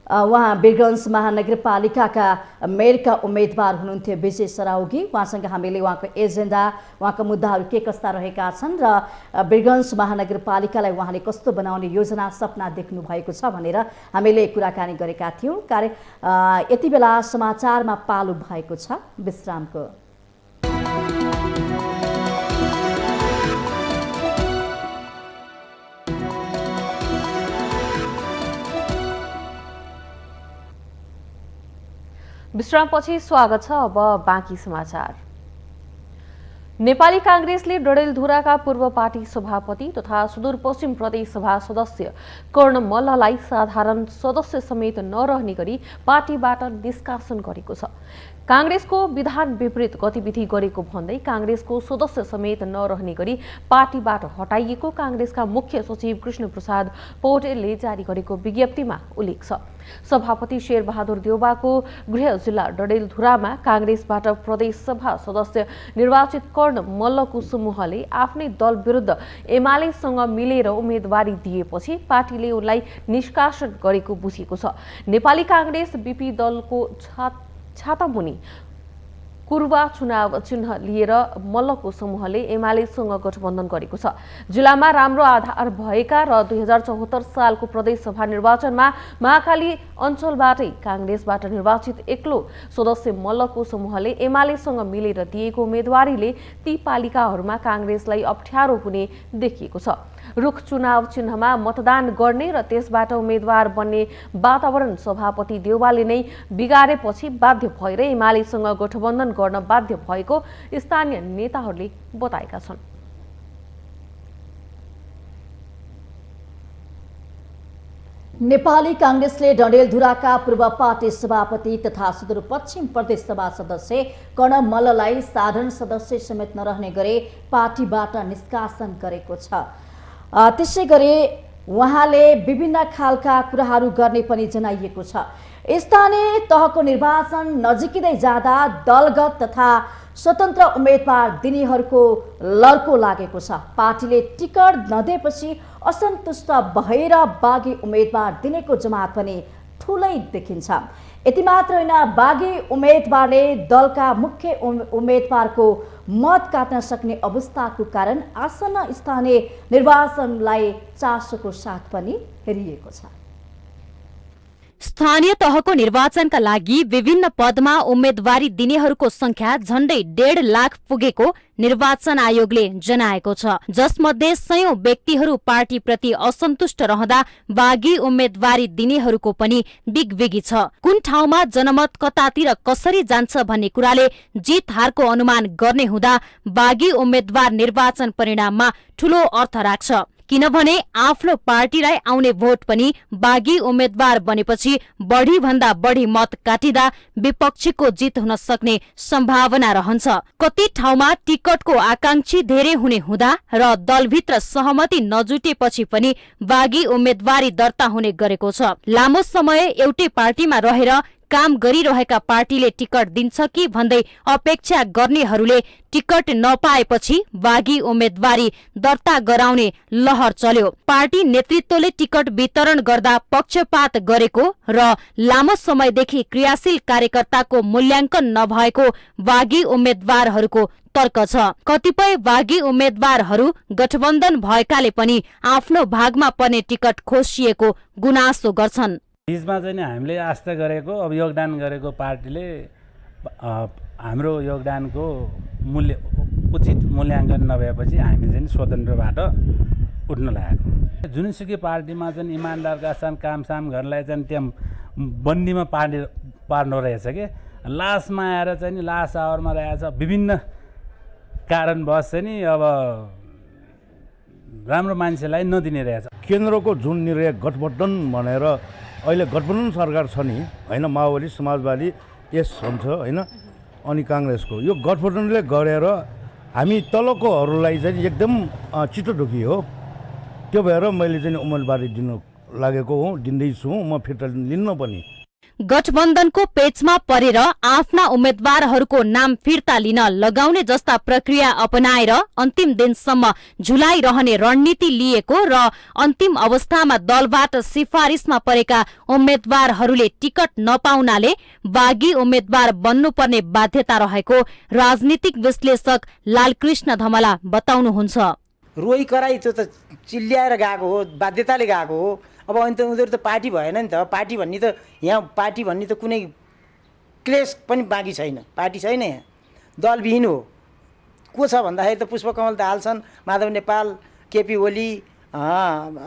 Speaker 1: उहाँ वीरगञ्ज महानगरपालिकाका मेयरका उम्मेदवार हुनुहुन्थ्यो विजय सराउगी। उहाँसँग हामीले उहाँको एजेन्डा, उहाँका मुद्दाहरू के कस्ता रहेका छन् र वीरगञ्ज महानगरपालिकालाई उहाँले कस्तो बनाउने योजना सपना देख्नु भएको छ भनेर हामीले कुराकानी गरेका थियौँ। यति बेला समाचारमा पालो भएको छ विश्रामको।
Speaker 2: विश्रामपछि स्वागत छ। अब बाँकी समाचार। नेपाली कांग्रेसले डडेलधुराका पूर्व पार्टी सभापति तथा सुदूरपश्चिम प्रदेश सभा सदस्य कर्ण मल्ललाई साधारण सदस्य समेत नरहने गरी पार्टीबाट निष्कासन गरेको छ। कांग्रेसको विधान विपरीत गतिविधि गरेको भन्दै कांग्रेसको सदस्य समेत नरहने गरी पार्टीबाट हटाइएको कांग्रेसका मुख्य सचिव कृष्ण प्रसाद पौडेलले जारी गरेको विज्ञप्तिमा उल्लेख छ। सभापति शेरबहादुर देउवाको गृह जिल्ला डडेलधुरामा कांग्रेसबाट प्रदेश सभा सदस्य निर्वाचित कर्ण मल्लको समूहले आफ्नै दल विरुद्ध एमालेसँग मिलेर उम्मेदवारी दिएपछि पार्टीले उनलाई निष्कासन गरेको बुझिएको छ। नेपाली कांग्रेस बीपी दलको छातामुनि कुरुवा चुनाव चिन्ह लिएर मल्लको समूहले एमालेसँग गठबन्धन गरेको छ। जिल्लामा राम्रो आधार भएका र 2074 सालको प्रदेशसभा निर्वाचनमा महाकाली अञ्चलबाटै काङ्ग्रेसबाट निर्वाचित एक्लो सदस्य मल्लको समूहले एमालेसँग मिलेर दिएको उम्मेदवारीले ती पालिकाहरूमा काङ्ग्रेसलाई अप्ठ्यारो हुने देखिएको छ। रुख चुनाव चिन्हमा मतदान गर्ने र त्यसबाट उम्मेदवार बन्ने वातावरण सभापति देउवाले नै बिगारेपछि बाध्य भएर एमालेसँग गठबन्धन गर्न बाध्य भएको स्थानीय नेताहरूले बताएका छन्।
Speaker 1: नेपाली कांग्रेसले डडेलधुराका पूर्व पार्टी सभापति तथा सुदूरपश्चिम प्रदेश सभा सदस्य कर्ण मल्ललाई साधारण सदस्य समेत नरहने गरी पार्टीबाट निष्कासन गरेको छ। त्यसै गरी उहाँले विभिन्न खालका कुराहरू गर्ने पनि जनाइएको छ। स्थानीय तहको निर्वाचन नजिकै जाँदा दलगत तथा स्वतन्त्र उम्मेदवार दिनेहरूको लड्को लागेको छ। पार्टीले टिकट नदिएपछि असन्तुष्ट भएर बागी उम्मेदवार दिनेको जमात पनि ठुलै देखिन्छ। यति मात्र होइन, बागी उम्मेदवारले दलका मुख्य उम्मेदवारको मत काट्न सक्ने अवस्थाको कारण आसन्न स्थानीय निर्वाचनलाई चासोको साथ पनि हेरिएको छ।
Speaker 14: स्थानीय तहको निर्वाचनका लागि विभिन्न पदमा उम्मेदवारी दिनेहरूको संख्या झण्डै 1.5 लाख पुगेको निर्वाचन आयोगले जनाएको छ, जसमध्ये 100 व्यक्तिहरू पार्टीप्रति असन्तुष्ट रहँदा बागी उम्मेदवारी दिनेहरूको पनि बिगबिगी छ। कुन ठाउँमा जनमत कतातिर कसरी जान्छ भन्ने कुराले जित हारको अनुमान गर्ने हुँदा बागी उम्मेदवार निर्वाचन परिणाममा ठूलो अर्थ राख्छ। किनभने आफ्नो पार्टीलाई आउने भोट पनि बागी उम्मेदवार बनेपछि बढी भन्दा बढी मत काटिँदा विपक्षीको जित हुन सक्ने सम्भावना रहन्छ। कति ठाउँमा टिकटको आकांक्षी धेरै हुने हुँदा र दलभित्र सहमति नजुटेपछि पनि बागी उम्मेदवारी दर्ता हुने गरेको छ। लामो समय एउटै पार्टीमा रहेर काम गरिरहेका पार्टीले टिकट दिन्छ कि भन्दै अपेक्षा गर्नेहरूले टिकट नपाएपछि बागी उम्मेदवारी दर्ता गराउने लहर चल्यो। पार्टी नेतृत्वले टिकट वितरण गर्दा पक्षपात गरेको र लामो समयदेखि क्रियाशील कार्यकर्ताको मूल्याङ्कन नभएको बागी उम्मेदवारहरूको तर्क छ। कतिपय बागी उम्मेदवारहरू गठबन्धन भएकाले पनि आफ्नो भागमा पर्ने टिकट खोसिएको गुनासो गर्छन्।
Speaker 15: बीचमा चाहिँ हामीले आस्था गरेको अब योगदान गरेको पार्टीले हाम्रो योगदानको मूल्य उचित मूल्याङ्कन नभएपछि हामी चाहिँ स्वतन्त्रबाट उठ्न लागेको। जुनसुकै पार्टीमा चाहिँ इमान्दारका छन्, कामसाम गर्नलाई चाहिँ त्यहाँ बन्दीमा पार्नु रहेछ कि लास्टमा आएर चाहिँ लास्ट आवरमा रहेछ। विभिन्न कारणवश चाहिँ नि अब राम्रो मान्छेलाई नदिने रहेछ।
Speaker 4: केन्द्रको जुन निर्णय गठबन्धन भनेर अहिले गठबन्धन सरकार छ नि होइन, माओवादी समाजवादी यस हुन्छ होइन, अनि काङ्ग्रेसको यो गठबन्धनले गरेर हामी तलकोहरूलाई चाहिँ एकदम चित्त दुखी हो। त्यो भएर मैले चाहिँ उम्मेदवारी दिन लागेको हुँ, दिँदैछु। म फिर्ता लिन्न पनि।
Speaker 14: गठबन्धनको पेचमा परेर आफ्ना उम्मेद्वारहरूको नाम फिर्ता लिन लगाउने जस्ता प्रक्रिया अपनाएर अन्तिम दिनसम्म झुलाइरहने रणनीति लिएको र अन्तिम अवस्थामा दलबाट सिफारिसमा परेका उम्मेद्वारहरूले टिकट नपाउनाले बागी उम्मेद्वार बन्नुपर्ने बाध्यता रहेको राजनीतिक विश्लेषक लालकृष्ण धमला बताउनुहुन्छ।
Speaker 16: रोई कराई त्यो त चिल्ल्याएर गएको हो, बाध्यताले गएको हो। अब अनि त उनीहरू त पार्टी भएन नि त। पार्टी भन्ने त यहाँ पार्टी भन्ने त कुनै क्लेश पनि बाँकी छैन, पार्टी छैन यहाँ, दलविहीन हो। को छ भन्दाखेरि त पुष्पकमल दाहाल छन्, माधव नेपाल, केपी ओली,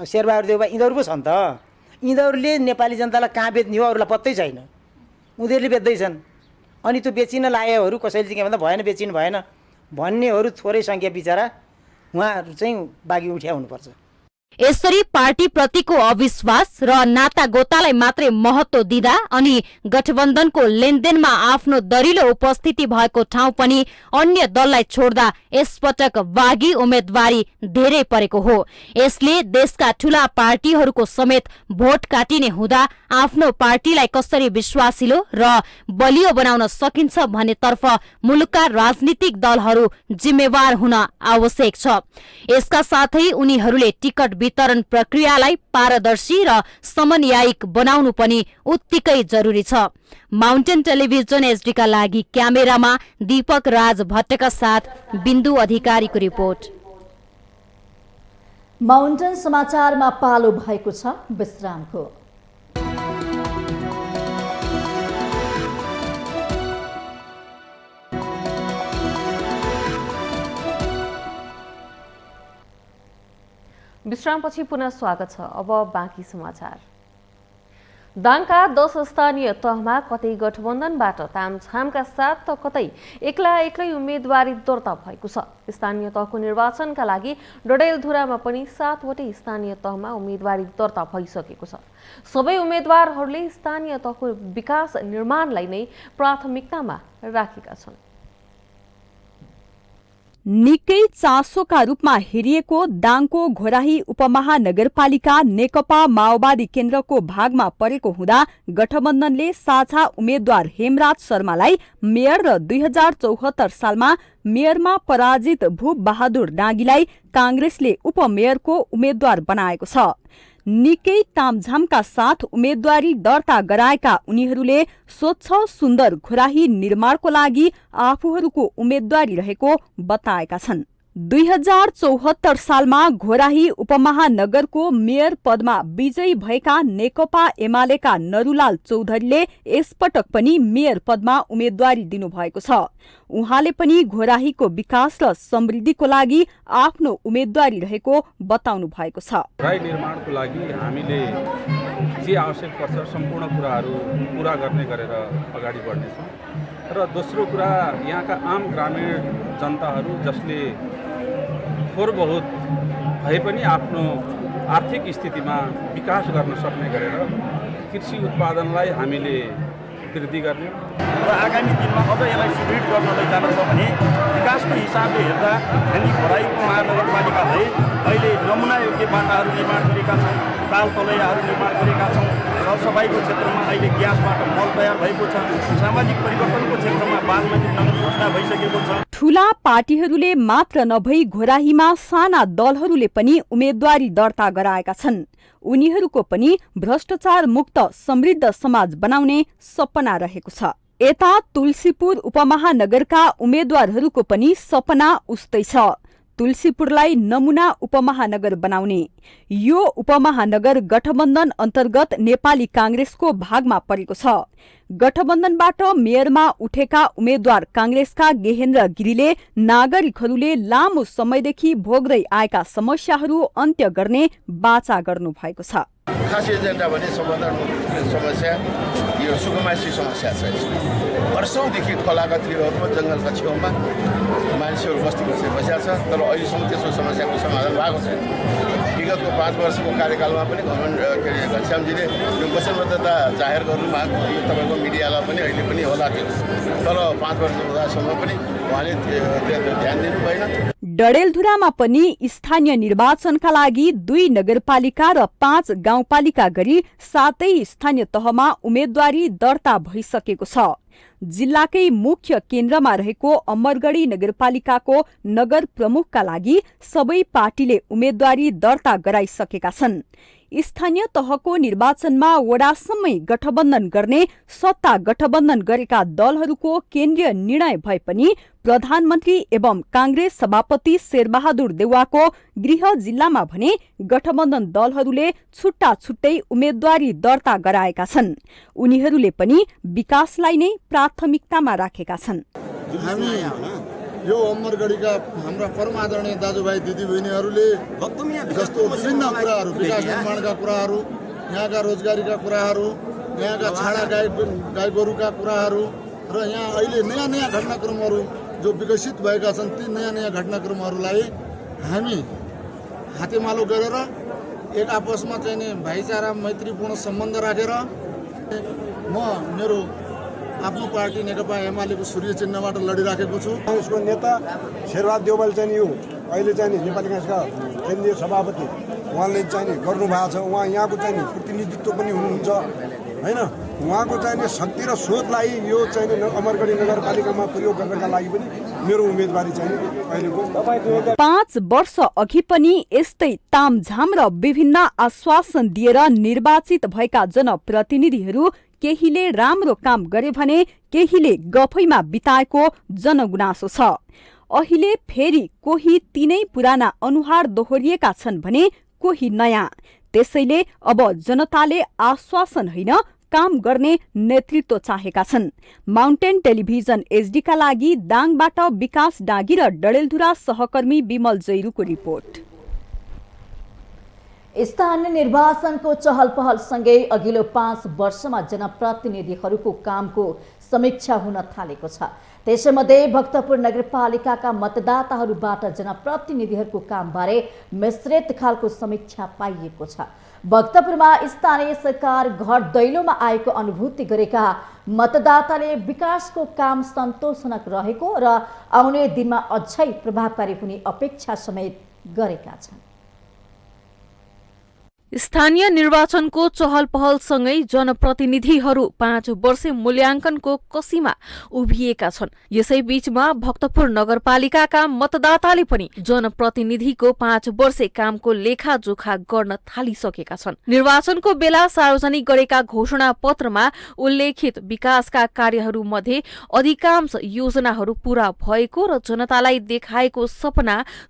Speaker 16: शेरबहादुर देउवा, यिनीहरू पो छन् त। यिनीहरूले नेपाली जनतालाई कहाँ बेच्ने हो अरूलाई पत्तै छैन, उनीहरूले बेच्दैछन्। अनि त्यो बेचिन लागेहरू कसैले चाहिँ के भन्दा भएन, बेचिनु भएन भन्नेहरू थोरै सङ्ख्या बिचरा, उहाँहरू चाहिँ बागी उठ्या हुनुपर्छ।
Speaker 14: यसरी पार्टी प्रतिको अविश्वास र नातागोतालाई मात्रै महत्त्व दिँदा अनि गठबन्धनको लेनदेनमा आफ्नो दरिलो उपस्थिति भएको ठाउँ पनि अन्य दललाई छोड्दा यसपटक बागी उम्मेदवारी धेरै परेको हो। यसले देशका ठूला पार्टीहरूको समेत भोट काटिने हुँदा आफ्नो पार्टीलाई कसरी विश्वासिलो र बलियो बनाउन सकिन्छ भन्नेतर्फ मुलुकका राजनीतिक दलहरू जिम्मेवार हुन आवश्यक छ। यसका साथै उनीहरूले टिकट वितरण प्रक्रियालाई पारदर्शी र समन्वयिक बनाउनु पनि उत्तिकै जरुरी छ। माउन्टेन टेलिभिजन एचडी का लागि क्यामेरामा दीपक राज भट्टका साथ बिन्दु अधिकारीको रिपोर्ट।
Speaker 1: माउन्टेन समाचारमा पालो भएको छ विश्रामको।
Speaker 2: विश्रामपछि पुनः स्वागत छ। अब बाँकी समाचार। दाङका 10 स्थानीय तहमा कतै गठबन्धनबाट तामझामका साथ त कतै एक्लै उम्मेदवारी दर्ता भएको छ। स्थानीय तहको निर्वाचनका लागि डडेलधुरामा पनि 7वटै स्थानीय तहमा उम्मेदवारी दर्ता भइसकेको छ। सबै उम्मेदवारहरूले स्थानीय तहको विकास निर्माणलाई नै प्राथमिकतामा राखेका छन्।
Speaker 17: निकै चासोका रूपमा हेरिएको दाङको घोराही उपमहानगरपालिका नेकपा माओवादी केन्द्रको भागमा परेको हुँदा गठबन्धनले साझा उम्मेद्वार हेमराज शर्मालाई मेयर र 2074 सालमा मेयरमा पराजित भूप बहादुर डाँगीलाई कांग्रेसले उपमेयरको उम्मेद्वार बनाएको छ। निकै तामझामका साथ उम्मेद्वारी दर्ता गराएका उनीहरूले स्वच्छ सुन्दर घोराही निर्माणको लागि आफूहरूको उम्मेद्वारी रहेको बताएका छन्। 2074 सालमा घोराही उपमहानगरको मेयर पदमा विजयी भएका नेकपा एमालेका नरुलाल चौधरीले यसपटक पनि मेयर पदमा उम्मेद्वारी दिनुभएको छ। उहाँले पनि घोराहीको विकास र समृद्धिको लागि आफ्नो उम्मेद्वारी रहेको बताउनु भएको छ।
Speaker 18: घोराही निर्माणको लागि हामीले जे आवश्यक पर्छ सम्पूर्ण कुराहरू पूरा गर्ने गरेर अगाडि बढ्नेछौँ। र दोस्रो कुरा, यहाँका आम ग्रामीण जनताहरू जसले थोर बहुत भए पनि आफ्नो आर्थिक स्थितिमा विकास गर्न सक्ने गरेर कृषि उत्पादनलाई हामीले वृद्धि गर्ने
Speaker 19: र आगामी दिनमा अझ यसलाई सुदृढ गर्न लैजान छ भने विकासको हिसाबले हेर्दा हामी घोराही उपमहानगरपालिकाले अहिले नमुना योग्य बाटाहरू निर्माण गरेका छौँ, ताल तलैयाहरू निर्माण गरेका छौँ। सरसफाइको क्षेत्रमा अहिले ग्यासबाट मल तयार भएको छ। सामाजिक परिवर्तनको क्षेत्रमा बालमन्त्री नगद योजना भइसकेको छ।
Speaker 17: ठूला पार्टीहरूले मात्र नभई घोराहीमा साना दलहरूले पनि उम्मेद्वारी दर्ता गराएका छन्। उनीहरूको पनि भ्रष्टाचार मुक्त समृद्ध समाज बनाउने सपना रहेको छ। यता तुलसीपुर उपमहानगरका उम्मेद्वारहरूको पनि सपना उस्तै छ, तुलसीपुरलाई नमुना उपमहानगर बनाउने। यो उपमहानगर गठबन्धन अन्तर्गत नेपाली कांग्रेसको भागमा परेको छ। गठबन्धनबाट मेयरमा उठेका उम्मेद्वार कांग्रेसका गेहेन्द्र गिरीले नागरिकहरूले लामो समयदेखि भोग्दै आएका समस्याहरू अन्त्य गर्ने बाचा गर्नु भएको छ।
Speaker 7: खास एजेन्डा भने समस्या यो सुकुमासी समस्या छ। वर्षौँदेखि खोलाका तिरहरूमा जङ्गलका छेउमा मान्छेहरू बस्ती बसेका छ, तर अहिलेसम्म त्यसको समस्याको समाधान भएको छैन। विगतको 5 वर्षको कार्यकालमा पनि घनश्यामजीले यो वचनबद्धता जाहेर गर्नुभएको, यो तपाईँको मिडियालाई पनि अहिले पनि होला थियो, तर 5 वर्ष हुँदासम्म पनि उहाँले ध्यान दिनु भएन।
Speaker 17: डडेलधुरामा पनि स्थानीय निर्वाचनका लागि 2 नगरपालिका र 5 गाउँपालिका गरी 7 स्थानीय तहमा उम्मेद्वारी दर्ता भइसकेको छ। जिल्लाकै मुख्य केन्द्रमा रहेको अमरगढी नगरपालिकाको नगर प्रमुखका लागि सबै पार्टीले उम्मेद्वारी दर्ता गराइसकेका छन्। स्थानीय तहको निर्वाचनमा वडासम्मै गठबन्धन गर्ने सत्ता गठबन्धन गरेका दलहरूको केन्द्रीय निर्णय भए पनि प्रधानमन्त्री एवं कांग्रेस सभापति शेरबहादुर देउवाको गृह जिल्लामा भने गठबन्धन दलहरूले छुट्टा छुट्टै उम्मेद्वारी दर्ता गराएका छन्। उनीहरूले पनि विकासलाई नै प्राथमिकतामा राखेका छन्।
Speaker 20: यो अमरगढीका हाम्रा परम आदरणीय दाजुभाइ दिदीबहिनीहरूले जस्तो विभिन्न कुराहरू, विकास निर्माणका कुराहरू, यहाँका रोजगारीका कुराहरू, यहाँका छाडा गाई गोरुका कुराहरू र यहाँ अहिले नयाँ नयाँ घटनाक्रमहरू जो विकसित भएका छन्, ती नयाँ नयाँ घटनाक्रमहरूलाई हामी हातेमालो गरेर एक आपसमा चाहिँ भाइचारा मैत्रीपूर्ण सम्बन्ध राखेर म मेरो आफ्नो पार्टी नेकपा एमालेको सूर्य चिन्हबाट लडिराखेको छु।
Speaker 21: उसको नेता शेरबहादुर देउवाले चाहिँ यो अहिले चाहिँ नेपाली कांग्रेसका केन्द्रीय सभापति उहाँले चाहिँ गर्नुभएको छ। उहाँ यहाँको चाहिँ प्रतिनिधित्व पनि हुनुहुन्छ। होइन उहाँको चाहिने शक्ति र सोचलाई यो चाहिने अमरगढी नगरपालिकामा प्रयोग गर्नका लागि पनि मेरो उम्मेदवारी चाहिने अहिलेको
Speaker 17: 5 वर्ष अघि पनि यस्तै तामझाम र विभिन्न आश्वासन दिएर निर्वाचित भएका जनप्रतिनिधिहरू केहीले राम्रो काम गरे भने केहीले गफैमा बिताएको जनगुनासो छ। अहिले फेरि कोही तिनै पुराना अनुहार दोहोरिएका छन् भने कोही नयाँ। त्यसैले अब जनताले आश्वासन होइन काम गर्ने नेतृत्व चाहेका छन्। माउन्टेन टेलिभिजन एचडीका लागि दाङबाट विकास डागी र डडेलधुरा सहकर्मी विमल जैरूको रिपोर्ट।
Speaker 1: स्थानीय निर्वाचनको चहल पहलसँगै अघिल्लो 5 वर्षमा जनप्रतिनिधिहरूको कामको समीक्षा हुन थालेको छ। त्यसैमध्ये भक्तपुर नगरपालिकाका मतदाताहरूबाट जनप्रतिनिधिहरूको कामबारे मिश्रित खालको समीक्षा पाइएको छ। भक्तपुरमा स्थानीय सरकार घर दैलोमा आएको अनुभूति गरेका मतदाताले विकासको काम सन्तोषजनक रहेको र आउने दिनमा अझै प्रभावकारी हुने अपेक्षा समेत गरेका छन्।
Speaker 2: स्थानीय निर्वाचनको चहल पहलसँगै जनप्रतिनिधिहरू 5 वर्षे मूल्याङ्कनको कसीमा उभिएका छन्। यसै बीचमा भक्तपुर नगरपालिकाका मतदाताले पनि जनप्रतिनिधिको 5 वर्षे कामको लेखाजोखा गर्न थालिसकेका छन्। निर्वाचनको बेला सार्वजनिक गरेका घोषणा पत्रमा उल्लेखित विकासका कार्यहरू मध्ये अधिकांश योजनाहरू पूरा भएको र जनतालाई देखाएको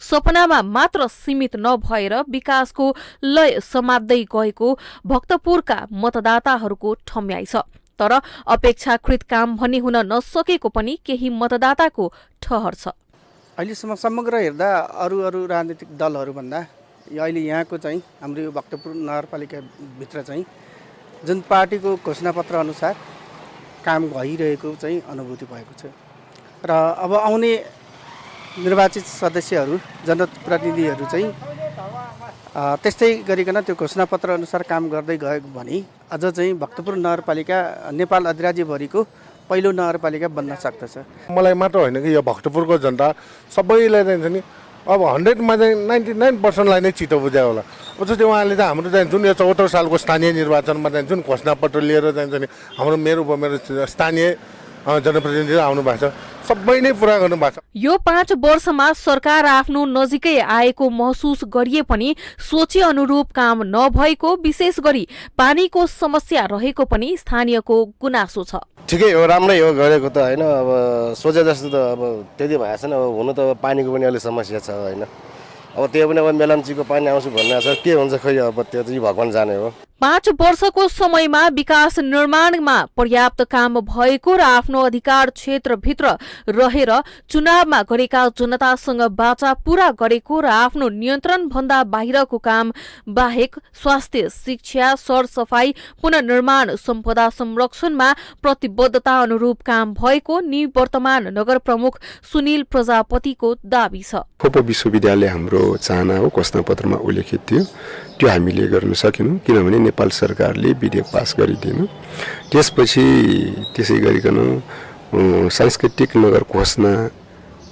Speaker 2: सपनामा मात्र सीमित नभएर विकासको लय मात्दै गएको भक्तपुरका मतदाताहरूको ठम्याइ छ। तर अपेक्षाकृत काम भन्ने हुन नसकेको पनि केही मतदाताको ठहर छ।
Speaker 5: अहिलेसम्म समग्र हेर्दा अरू राजनीतिक दलहरूभन्दा अहिले यहाँको चाहिँ हाम्रो यो भक्तपुर नगरपालिकाभित्र चाहिँ जुन पार्टीको घोषणापत्र अनुसार काम भइरहेको चाहिँ अनुभूति भएको छ र अब आउने निर्वाचित सदस्यहरू जनप्रतिनिधिहरू चाहिँ त्यस्तै गरिकन त्यो घोषणापत्र अनुसार काम गर्दै गयो भने अझ चाहिँ भक्तपुर नगरपालिका नेपाल अधिराज्यभरिको पहिलो नगरपालिका बन्न सक्दछ।
Speaker 22: मलाई मात्र होइन कि यो भक्तपुरको जनता सबैलाई चाहिँ नि अब 100मा चाहिँ 99%लाई नै चित्त बुझ्यो होला। अझ चाहिँ उहाँले चाहिँ हाम्रो चाहिँ जुन यो 74 सालको स्थानीय निर्वाचनमा चाहिँ जुन घोषणापत्र लिएर चाहिँ नि हाम्रो मेरो स्थानीय जनप्रतिनिधि आउनु भएको छ सबै नै पुरा गर्नु भएको छ।
Speaker 2: यो 5 वर्षमा सरकार आफ्नो नजिकै आएको महसुस गरिए पनि सोचे अनुरूप काम नभएको, विशेष गरी पानीको समस्या रहेको पनि स्थानीयको गुनासो छ।
Speaker 23: ठिकै हो, राम्रै हो गरेको त होइन। अब सोचे जस्तो त अब त्यति भएको छैन। अब हुनु त पानीको पनि अलिक समस्या छ होइन। अब त्यो पनि अब मेलम्चीको पानी आउँछु भन्ने छ, के हुन्छ खै अब त्यो चाहिँ भगवान जाने हो।
Speaker 2: 5 वर्षको समयमा विकास निर्माणमा पर्याप्त काम भएको र आफ्नो अधिकार क्षेत्रभित्र रहेर चुनावमा गरेका जनतासँग बाचा पूरा गरेको र आफ्नो नियन्त्रण भन्दा बाहिरको काम बाहेक स्वास्थ्य, शिक्षा, सरसफाई, पुनर्निर्माण, सम्पदा संरक्षणमा प्रतिबद्धता अनुरूप काम भएको निवर्तमान नगर प्रमुख सुनिल प्रजापतिको दाबी छ।
Speaker 24: खोप विश्वविद्यालय हाम्रो चाहना हो, घोषणापत्रमा उल्लेखित थियो। त्यो हामीले गर्न सकेनौँ किनभने नेपाल सरकारले विधेयक पास गरिदिएन। त्यसपछि त्यसै गरिकन सांस्कृतिक नगर घोषणा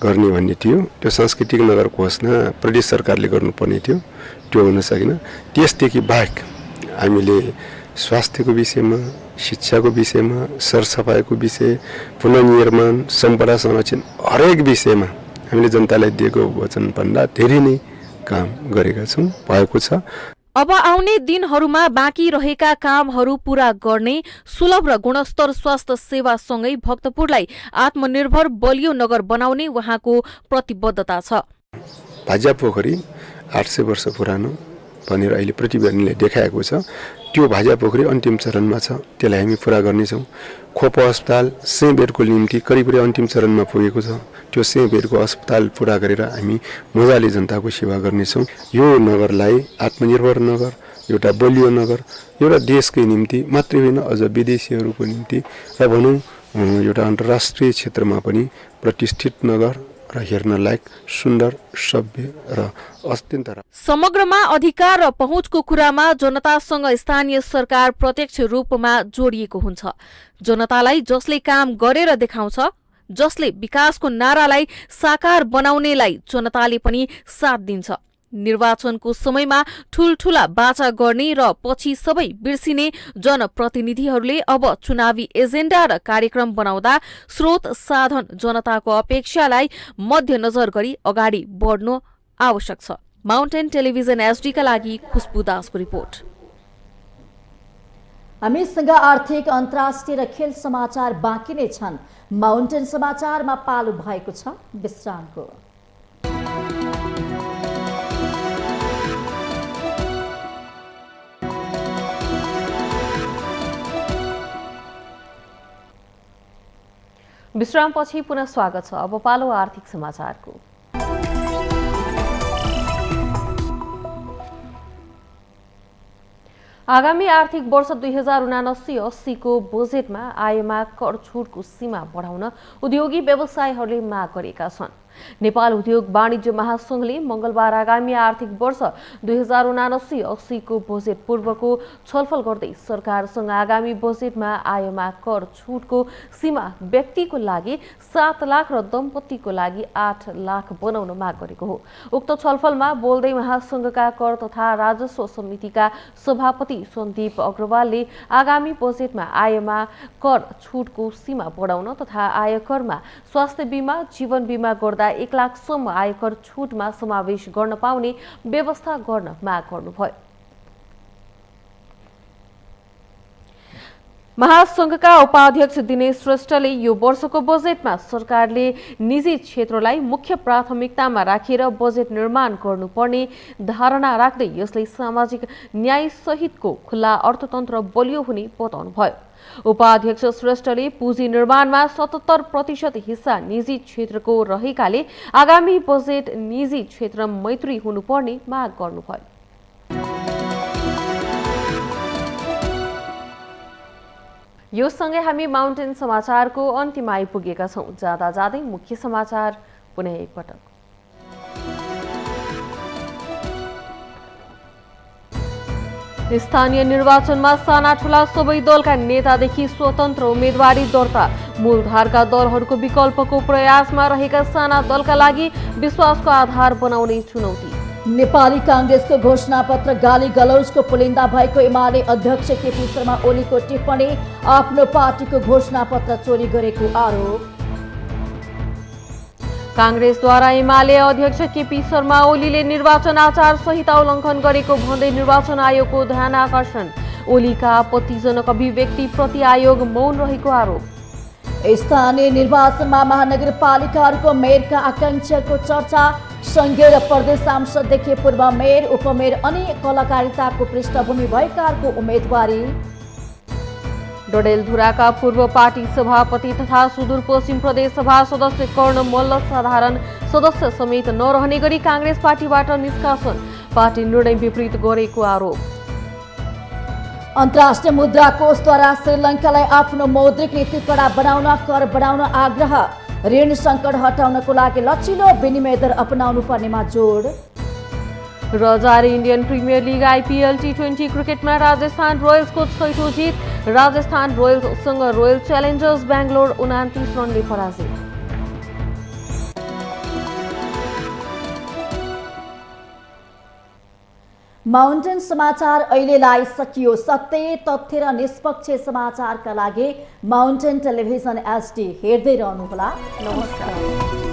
Speaker 24: गर्ने भन्ने थियो। त्यो सांस्कृतिक नगर घोषणा प्रदेश सरकारले गर्नुपर्ने थियो, त्यो हुन सकेन। त्यसदेखि बाहेक हामीले स्वास्थ्यको विषयमा, शिक्षाको विषयमा, सरसफाइको विषय, पुनर्निर्माण, सम्पदा संरक्षण हरेक विषयमा हामीले जनतालाई दिएको वचनभन्दा धेरै नै काम गरेका छौँ, भएको छ।
Speaker 2: अब आउने दिनहरूमा बाँकी रहेका कामहरू पूरा गर्ने, सुलभ र गुणस्तर स्वास्थ्य सेवासँगै भक्तपुरलाई आत्मनिर्भर बलियो नगर बनाउने उहाँको प्रतिबद्धता छ।
Speaker 24: भाजा पोखरी 800 वर्ष पुरानो भनेर अहिले प्रतिवेदनले देखाएको छ। त्यो भाजा पोखरी अन्तिम चरणमा छ, त्यसलाई हामी पुरा गर्नेछौँ। खोप अस्पताल 100 बेडको निम्ति करिब अन्तिम चरणमा पुगेको छ। त्यो 100 बेडको अस्पताल पुरा गरेर हामी मजाले जनताको सेवा गर्नेछौँ। यो नगरलाई आत्मनिर्भर नगर, एउटा बलियो नगर, एउटा देशकै निम्ति मात्रै होइन अझ विदेशीहरूको निम्ति र भनौँ एउटा अन्तर्राष्ट्रिय क्षेत्रमा पनि प्रतिष्ठित नगर र हेर्न लायक सुन्दर, सभ्य र अत्यन्त
Speaker 2: समग्रमा अधिकार र पहुँचको कुरामा जनतासँग स्थानीय सरकार प्रत्यक्ष रूपमा जोडिएको हुन्छ। जनतालाई जसले काम गरेर देखाउँछ, जसले विकासको नारालाई साकार बनाउनेलाई जनताले पनि साथ दिन्छ। निर्वाचनको समयमा ठूलठूला बाचा गर्ने र पछि सबै बिर्सिने जनप्रतिनिधिहरूले अब चुनावी एजेन्डा र कार्यक्रम बनाउँदा स्रोत साधन जनताको अपेक्षालाई मध्यनजर गरी अगाडि बढ्नु आवश्यक छ। माउन्टेन टेलिभिजन एसडीका लागि खुशबु दासको रिपोर्ट।
Speaker 1: हामीसँग आर्थिक अन्तर्राष्ट्रिय र खेल समाचार बाँकी नै छन्। माउन्टेन समाचारमा पालो भएको छ विश्रामको।
Speaker 2: विश्रामपछि पुनः स्वागत छ। अब पालो आर्थिक समाचारको। आगामी आर्थिक वर्ष 2079-80 को बजेटमा आयमा कर छुटको सीमा बढाउन उद्योगी व्यवसायीहरूले माग गरेका छन्। नेपाल उद्योग वाणिज्य महासंघले मंगलबार आगामी आर्थिक वर्ष 2079-80 को बजेट पूर्वको छलफल गर्दै सरकारसँग आगामी बजेटमा आयमा कर छुटको सीमा व्यक्तिको लागि 7 लाख र दम्पतिको लागि 8 लाख बनाउन माग गरेको हो। उक्त छलफलमा बोल्दै महासंघका कर तथा राजस्व समितिका सभापति सन्दीप अग्रवालले आगामी बजेटमा आयमा कर छुटको सीमा बढाउन तथा आयकरमा स्वास्थ्य बीमा, जीवन बीमा गर्दा 1 लाखसम्म आयकर छुटमा समावेश गर्न पाउने व्यवस्था गर्न माग गर्नुभयो। महासंघका उपाध्यक्ष दिनेश श्रेष्ठले यो वर्षको बजेटमा सरकारले निजी क्षेत्रलाई मुख्य प्राथमिकतामा राखेर बजेट निर्माण गर्नुपर्ने धारणा राख्दै यसले सामाजिक न्याय सहितको खुला अर्थतन्त्र बलियो हुने बताउनुभयो। उपाध्यक्ष श्रेष्ठले पुँजी निर्माणमा 77% हिस्सा निजी क्षेत्रको रहेकाले आगामी बजेट निजी क्षेत्र मैत्री हुनुपर्ने माग गर्नुभयो। यो सँगै हामी माउन्टेन समाचारको अन्त्यमा आइपुगेका छौं। जाँदा जाँदै मुख्य समाचार पुनः एकपटक। स्थानीय निर्वाचनमा साना ठूला सबै दलका नेतादेखि स्वतन्त्र उम्मेदवारी दर्ता। मूलधारका दलहरूको विकल्पको प्रयासमा रहेका साना दलका लागि विश्वासको आधार बनाउने चुनौती।
Speaker 1: नेपाली कांग्रेसको घोषणापत्र गाली गलौजको पुलिन्दा भएको एमाले अध्यक्ष केपी शर्मा ओलीको टिप्पणी। आफ्नो पार्टीको घोषणापत्र चोरी गरेको आरोप।
Speaker 2: कांग्रेसद्वारा एमाले अध्यक्ष केपी शर्मा ओलीले निर्वाचन आचार संहिता उल्लङ्घन गरेको भन्दै निर्वाचन आयोगको ध्यान आकर्षण। ओलीका आपत्तिजनक अभिव्यक्ति प्रति आयोग मौन रहेको आरोप।
Speaker 1: स्थानीय निर्वाचनमा महानगरपालिकाहरूको मेयरका आकांक्षाको चर्चा। संघीय र प्रदेश सांसददेखि पूर्व मेयर, उपमेयर अनि कलाकारिताको पृष्ठभूमि भएकाहरूको उम्मेदवारी।
Speaker 2: डडेलधुराका पूर्व पार्टी सभापति तथा सुदूरपश्चिम प्रदेश सभा सदस्य कर्ण मल्ल साधारण सदस्य समेत नरहने गरी कांग्रेस पार्टीबाट निष्कासन। पार्टी निर्णय विपरीत गरेको आरोप।
Speaker 1: अन्तर्राष्ट्रिय मुद्रा कोषद्वारा श्रीलङ्कालाई आफ्नो मौद्रिक नीति कडा बनाउन, कर बढाउन आग्रह। ऋण सङ्कट हटाउनको लागि लचिलो विनिमय दर अपनाउनु पर्नेमा जोड।
Speaker 2: र जारी इन्डियन प्रिमियर लिग आइपिएल टी20 क्रिकेटमा राजस्थान रोयल्सको 6औं जित। राजस्थान रोयल्ससँग रोयल च्यालेन्जर्स बेङ्गलोर 29 रनले पराजित।
Speaker 1: माउन्टेन समाचार अहिलेलाई सकियो। सत्य, तथ्य र निष्पक्ष समाचारका लागि माउन्टेन टेलिभिजन एसडी हेर्दै रहनुहोला। नमस्कार।